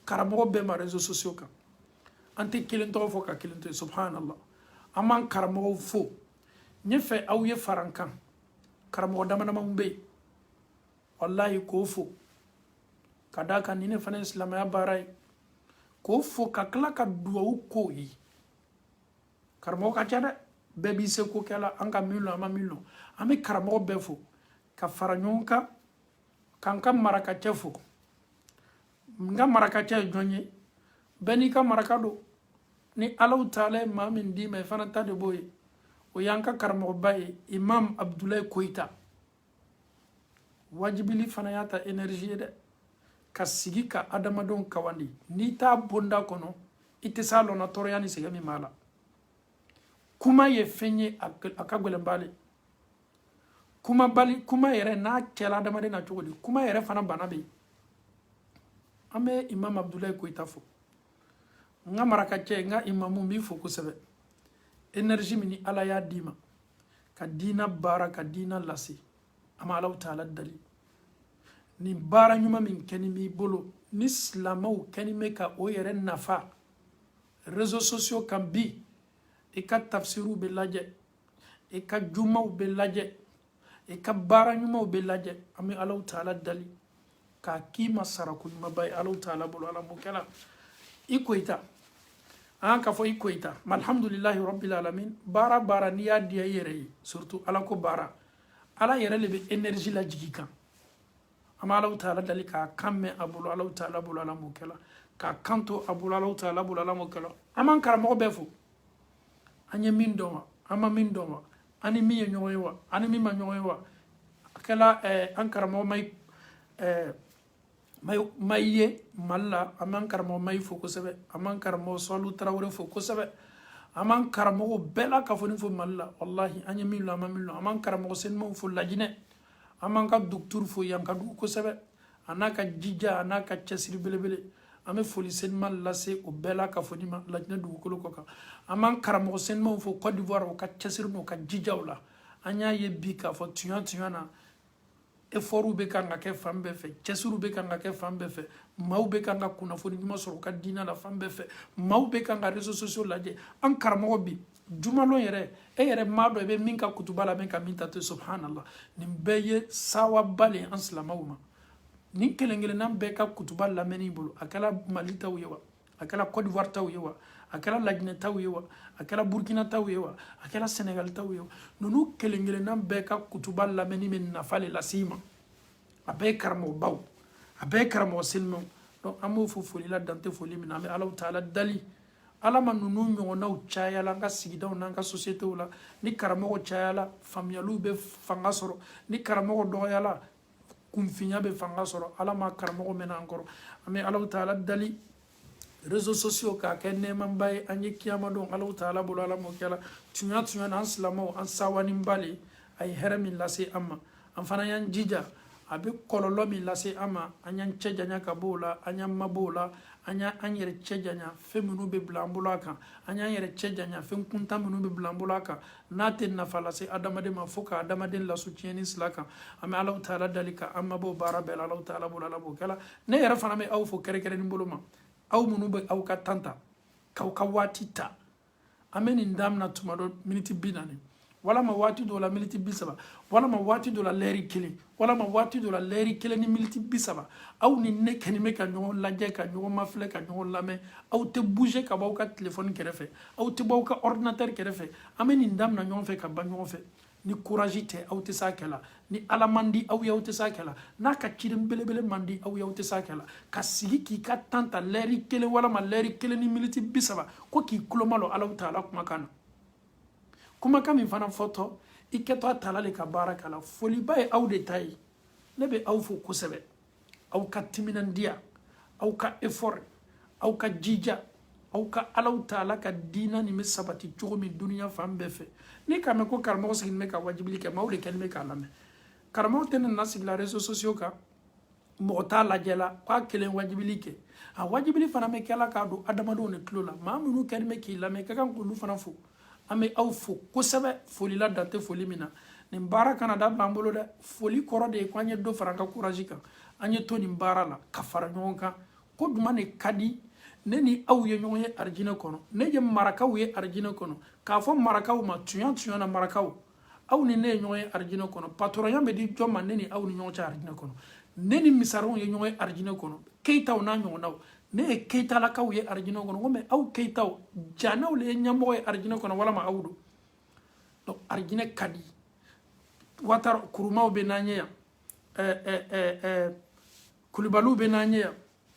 karamɔgɔ bɛɛ ma réseaux sociaux kan an tɛ kelen tɔgɔ fɔ ka kelen to yen subhanallah an b'an karamɔgɔw fo n ye fɛ aw ye fara n kan karamɔgɔ dama dama bɛ yen wallahi k'o fo ka d'a kan nin ne fana ye silamɛya baara ye k'o fo ka tila ka duwawu k'o ye karamɔgɔ ka ca dɛ bɛɛ b'i se ko kɛ la an ka min lɔ an ma min lɔ an bɛ karamɔgɔ bɛɛ fo ka fara ɲɔgɔn kan k'an ka marakacɛ fo n ka marakacɛ ye jɔn ye bɛɛ n'i ka maraka don ni alaw taala ye maa min d'i ma i fana ta de b'o ye o y'an ka karamɔgɔba ye imam abdulayi koyita wajibili fana y'a ta énergie ye dɛ ka sigi ka adamadenw kawandi n'i t'a bonda kɔnɔ i tɛ s'a lɔnna tɔɔrɔya ni sɛgɛn min b'a la kuma ye fɛn ye a ka gɛlɛn bale kuma yɛrɛ n'a kɛla adamaden na cogo di kuma yɛrɛ fana bana bɛ yen an bɛ imam abdulayi koyita fo n ka marakacɛ n ka imamu n b'i fo kosɛbɛ énergie min ni ala y'a d'i ma ka diina baara ka diina lase a ma alaw taala dali ni baara ɲuman min kɛni b'i bolo ni silamɛw kɛni bɛ ka o yɛrɛ nafa réseaux sociaux kan bi i ka tafsiriw bɛ lajɛ i ka jumaw bɛ lajɛ i ka baara ɲumanw bɛ lajɛ an bɛ alaw taala dali k'a k'i ma sarako ɲumanba ye alaw taala bolo ala m'o kɛla i koyita an ka fɔ i koyita alhamdulilahi rabbil alamin baara n'i y'a diya i yɛrɛ ye surtout ala ko baara ala yɛrɛ de bɛ énergie lajigi kan an bɛ alaw taala dali k'a kan mɛn a bolo alaw taala bolo ala m'o kɛla k'a kan to a bolo alaw taala bolo ala m'o kɛla an b'an karamɔgɔ bɛɛ fo an ye min dɔn wa an ma min dɔn wa an ni min ye ɲɔgɔn ye wa an ni min ma ɲɔgɔn ye wa a kɛla an karamɔgɔ ma ye mali la an b'an karamɔgɔ mayi fo kosɛbɛ an b'an karamɔgɔ sɔlu tarawele fo kosɛbɛ an b'an karamɔgɔ bɛɛ la kunnafoni fo mali la wallahi an ye min lɔ an ma min lɔ an b'an karamɔgɔ senimaw fo lajinɛ an b'an ka docteur fo yan ka dugu kosɛbɛ a n'a ka jija a n'a ka cɛsiri belebele an bɛ foli senima lase o bɛɛ la kunnafoni ma lajinɛ dugukolo kɔ kan an b'an karamɔgɔ senimaw fo Côte d'Ivoire o ka cɛsiri n'o ka jijaw la an y'a ye bi k'a fɔ tuɲa na efforts bɛ kan ka kɛ fan bɛɛ fɛ cɛsiriw bɛ kan ka kɛ fan bɛɛ fɛ maaw bɛ kan ka kunnafoni ɲuman sɔrɔ u ka diinɛ la fan bɛɛ fɛ maaw bɛ kan ka réseaux sociaux lajɛ an karamɔgɔ bi jumalon yɛrɛ e yɛrɛ maa dɔn i bɛ min ka kutuba la min ka min ta to subhanallah nin bɛɛ ye sawaba le an silamɛw ma nin kelen kelenna bɛɛ ka kutuba lamɛnni bolo a kɛra mali taw ye wa a kɛra Côte d'Ivoire taw ye wa a kɛra lajinɛ taw ye wa a kɛra burkina taw ye wa a kɛra sénégal taw ye wa ninnu kelen kelenna bɛɛ ka kutuba lamɛnni bɛ nafa le lase i ma a bɛɛ ye karamɔgɔ baw a bɛɛ ye karamɔgɔ selimaw donc an b'o fo foli la dante foli min na an bɛ alaw taala dali ala ma ninnu ɲɔgɔnnaw cayala an ka sigidaw n'an ka sociétéw la ni karamɔgɔ cayala faamuyaliw bɛ fanga sɔrɔ ni karamɔgɔ dɔgɔyala kunfinya bɛ fanga sɔrɔ ala ma karamɔgɔ mɛnna an kɔrɔ an bɛ alaw taala dali réseaux sociaux k'a kɛ nɛɛmaba ye an ye kiyama don alaw taala bolo ala m'o kɛla tuɲa na an silamɛw an sawaninba le a ye hɛrɛ min lase an ma an fana y'an jija a bɛ kɔlɔlɔ min lase an ma an y'an cɛ janya ka bɔ o la an y'an mabɔ o la an y'an yɛrɛ cɛ janya fɛn minnu bɛ bila an bolo a kan an y'an yɛrɛ cɛ janya fɛn kuntan minnu bɛ bila an bolo a kan n'a tɛ nafa lase adamaden ma fo ka adamaden lasu tiɲɛni sira kan an bɛ alaw taala dali ka an mabɔ baara bɛɛ la alaw taala bolo ala b'o kɛla ne yɛrɛ fana bɛ aw fo kɛrɛnkɛrɛnnen bolo ma aw minnu bɛ aw ka tan ta k'aw ka waati ta an bɛ nin damina tuma dɔ miniti 40 walama waati dɔ la miniti 30 walama waati dɔ la lɛri 1 walama waati dɔ la lɛri 1 ni miniti 30 aw ni ne kɛni bɛ ka ɲɔgɔn lajɛ ka ɲɔgɔn mafilɛ ka ɲɔgɔn lamɛn aw tɛ bouger ka bɔ aw ka téléphone kɛrɛfɛ aw tɛ bɔ aw ka ordinateur kɛrɛfɛ an bɛ nin damina ɲɔgɔn fɛ ka ban ɲɔgɔn fɛ ni courage tɛ aw tɛ s'a kɛ la ni ala man di aw ye aw tɛ s'a kɛ la n'a ka ciden belebele man di aw ye aw tɛ s'a kɛ la ka sigi k'i ka tan ta lɛri 1 walama lɛri 1 ni miniti 30 ko k'i kuloma lɔ alaw taala kumakan na kumakan min fana fɔtɔ i kɛtɔ a tala le ka baara kɛ la foliba ye aw de ta ye ne bɛ aw fo kosɛbɛ aw ka timinandiya aw ka effort aw ka jija aw ka alaw taala ka diina nin bɛ sabati cogo min duniya fan bɛɛ fɛ ni ka mɛn ko karamɔgɔ sigilen bɛ ka wajibili kɛ maaw de kɛlen bɛ k'a lamɛn karamɔgɔ tɛ ne nana sigi la réseaux sociaux kan mɔgɔ t'a lajɛ la k'a kelen wajibili kɛ a wajibili fana bɛ kɛla k'a don adamadenw de tulo la maa minnu kɛlen bɛ k'i lamɛn ka kan k'olu fana fo an bɛ aw fo kosɛbɛ foli la dante foli min na nin baara kana da b'an bolo dɛ foli kɔrɔ de ye ko an ye dɔ fara an ka courage kan an ye to nin baara la ka fara ɲɔgɔn kan ko juma de ka di ne ni aw ye ɲɔgɔn ye arijinɛ kɔnɔ ne ye marakaw ye arijinɛ kɔnɔ k'a fɔ marakaw ma tuɲa na marakaw aw ni ne ye ɲɔgɔn ye arijinɛ kɔnɔ patɔrɔnya bɛ di jɔn ma ne ni aw ni ɲɔgɔn cɛ arijinɛ kɔnɔ ne ni misarenw ye ɲɔgɔn ye arijinɛ kɔnɔ keyitaw n'a ɲɔgɔnnaw ne ye keyitalakaw ye arijinɛ kɔnɔ ko mɛ aw keyitaw janaw le ye ɲɛmɔgɔ ye arijinɛ kɔnɔ walama aw do donc arijinɛ ka di watara kurumaw bɛ n'an ye yan kulibaliw bɛ n'an ye yan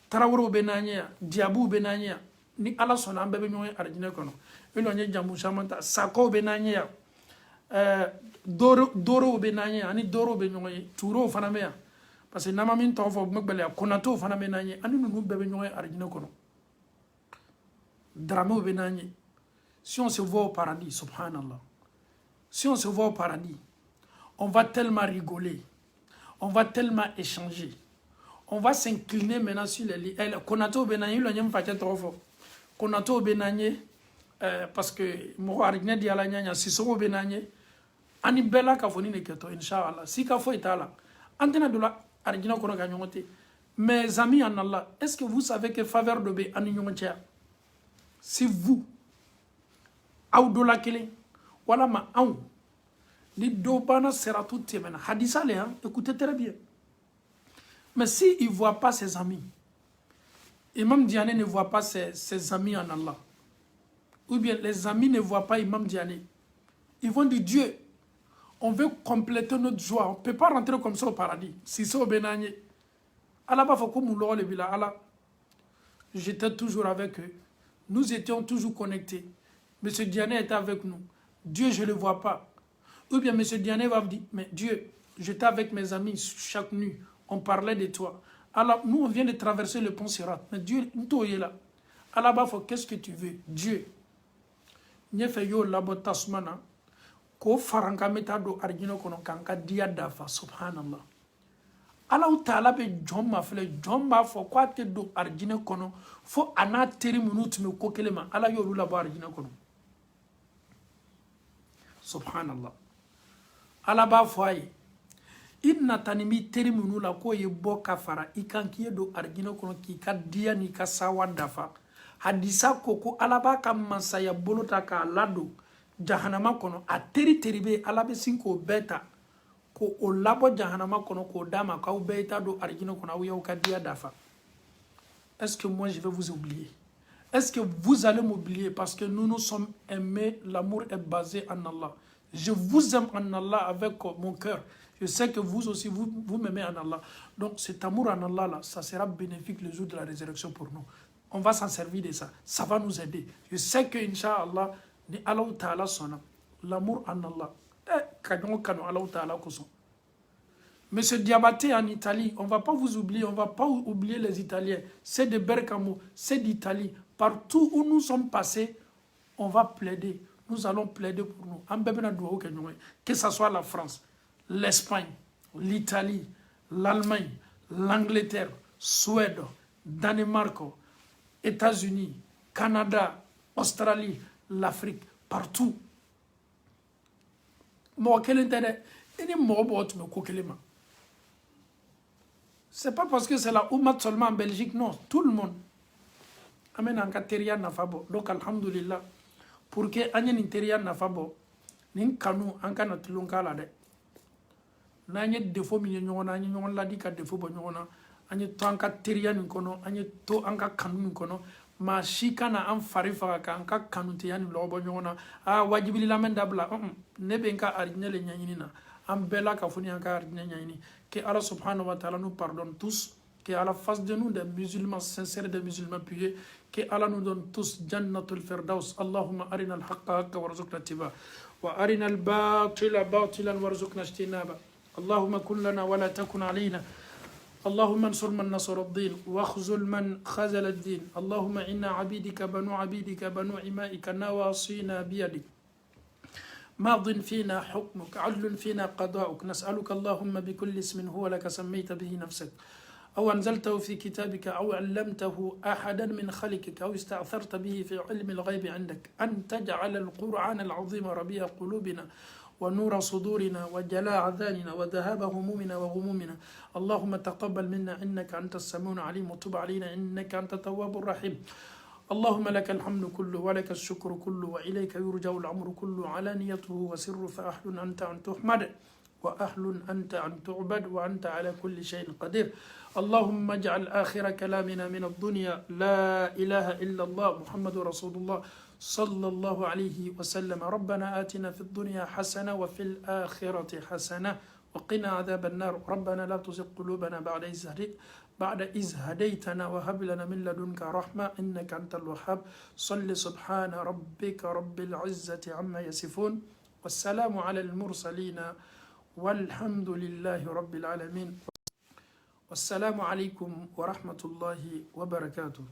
tarawelew bɛ n'an ye yan diyabuw bɛ n'an ye yan ni ala sɔnna an bɛɛ bɛ ɲɔgɔn ye arijinɛ kɔnɔ i lɔn ye jamu caman ta sakaw bɛ n'an ye yan doro be nanye ani doro be ñoy turo fana me ya parce que nama min tawfo magbele konato fana me nanye ani nunu be ñoy arjina kono drame be nanye. Si on se voit au paradis, subhanallah, si on se voit au paradis, on va tellement rigoler, on va tellement échanger, on va s'incliner maintenant sur les lits. Konato be nanye lo ñem fatia tawfo konato be nanye parce que mo arjina di ala ñanya Sissoko be nanye ani bela ka foni ne keto inshallah si ka fo itala antena de la arjina kono ga ñongote. Mes amis en Allah, est-ce que vous savez que faveur de be ani ñongote si vous aw do la kelen wala ma anw ni do bana sera tout temena hadisa le hein, écoutez très bien. Mais si il voit pas ses amis, Imam Diané ne voit pas ses amis en Allah, ou bien les amis ne voient pas Imam Diané, ils vont dire Dieu, on veut compléter notre joie, on ne peut pas rentrer comme ça au paradis. Si c'est au Benanye, Allah va faire comme le bila Allah. J'étais toujours avec eux, nous étions toujours connectés. Monsieur Diané était avec nous. Dieu, je ne le vois pas. Ou bien Monsieur Diané va me dire, mais Dieu, j'étais avec mes amis chaque nuit, on parlait de toi. Alors, nous, on vient de traverser le pont Sirat. Mais Dieu, nous est là. Allah va faire, qu'est-ce que tu veux? Dieu. N'y fait yo labo tasmana. Ko faranga metado arjino kono kanka dia dafa subhanallah. Allah ta'ala be jomma fele jomma fo kwa te do arjino kono fo ana teri minute me kokelema Allah yo labo arjino kono. Subhanallah. Allah ba fo ay inna tanimi teri minu la ko ye bo kafara ikankiye do arjino kono ki ka dia ni ka sawa dafa. Hadisa koko alaba ka masaya bolota ka lado jahanama kono a teri be alabe sinko beta ko o labo jahanama kono ko dama ka u beta do arjino kono u yaw ka dia dafa. Est-ce que moi je vais vous oublier? Est-ce que vous allez m'oublier? Parce que nous nous sommes aimés, l'amour est basé en Allah. Je vous aime en Allah avec mon cœur. Je sais que vous aussi, vous m'aimez en Allah. Donc cet amour en Allah, là, ça sera bénéfique le jour de la résurrection pour nous. On va s'en servir de ça. Ça va nous aider. Je sais que, Inch'Allah, ni Allah Ta'ala sonna. L'amour en Allah. Monsieur Diabaté en Italie, on ne va pas vous oublier, on ne va pas oublier les Italiens. C'est de Bergamo, c'est d'Italie. Partout où nous sommes passés, on va plaider. Nous allons plaider pour nous. Que ce soit la France, l'Espagne, l'Italie, l'Allemagne, l'Angleterre, Suède, Danemark, États-Unis, Canada, Australie, l'Afrique, partout. C'est pas parce que c'est la Oumma seulement en Belgique, non, tout le monde. Amen, en Kateria Nafabo. Donc, alhamdulillah, pour que Anyen Interia Nafabo, Nin Kanu, Ankana Tulunkala de. Nanye défaut, Mignon, l'a dit qu'à défaut, Bonyona. Anye to anka teriya nin kono anye to anka kanu nin kono ma shi kana an fari faga ka anka kanu te yani lobo nyona a wajibili la men dabla ne be nka arjine le nyanyini na an bela ka funi anka arjine nyanyini que Allah subhanahu wa ta'ala nous pardonne tous, que Allah fasse de nous des musulmans sincères, des musulmans pieux, que Allah nous donne tous jannatul firdaus. Allahumma arina al-haqqa haqqa warzuqna ittiba wa arina al-batila batilan warzuqna ijtinaba. Allahumma kun lana wa la takun alayna. اللهم انصر من نصر الدين واخذل من خذل الدين. اللهم إنا عبيدك بنو عبيدك بنو إمائك نواصينا بيدك ماض فينا حكمك عدل فينا قضاؤك. نسألك اللهم بكل اسم هو لك سميت به نفسك أو أنزلته في كتابك أو علمته أحدا من خلقك أو استأثرت به في علم الغيب عندك أن تجعل القرآن العظيم ربيع قلوبنا ونور صدورنا وجلاء أذاننا وذهاب همومنا وغمومنا. اللهم تقبل منا إنك أنت السميع العليم وتب علينا إنك أنت التواب الرحيم. اللهم لك الحمد كله ولك الشكر كله وإليك يرجع الأمر كله علانيته وسر فأهل أنت أن تحمد وأهل أنت أن تعبد وأنت على كل شيء قدير. اللهم اجعل آخر كلامنا من الدنيا لا إله إلا الله محمد رسول الله صلى الله عليه وسلم. ربنا آتنا في الدنيا حسنة وفي الآخرة حسنة وقنا عذاب النار. ربنا لا تزغ قلوبنا بعد إذ هديتنا وهب لنا من لدنك رحمة إنك أنت الوهاب. صل سبحان ربك رب العزة عما يصفون wassalamu ala al-mursalina walhamdulillahi rabbil alamin. Wassalamu alaikum wa rahmatullahi wa barakatuh.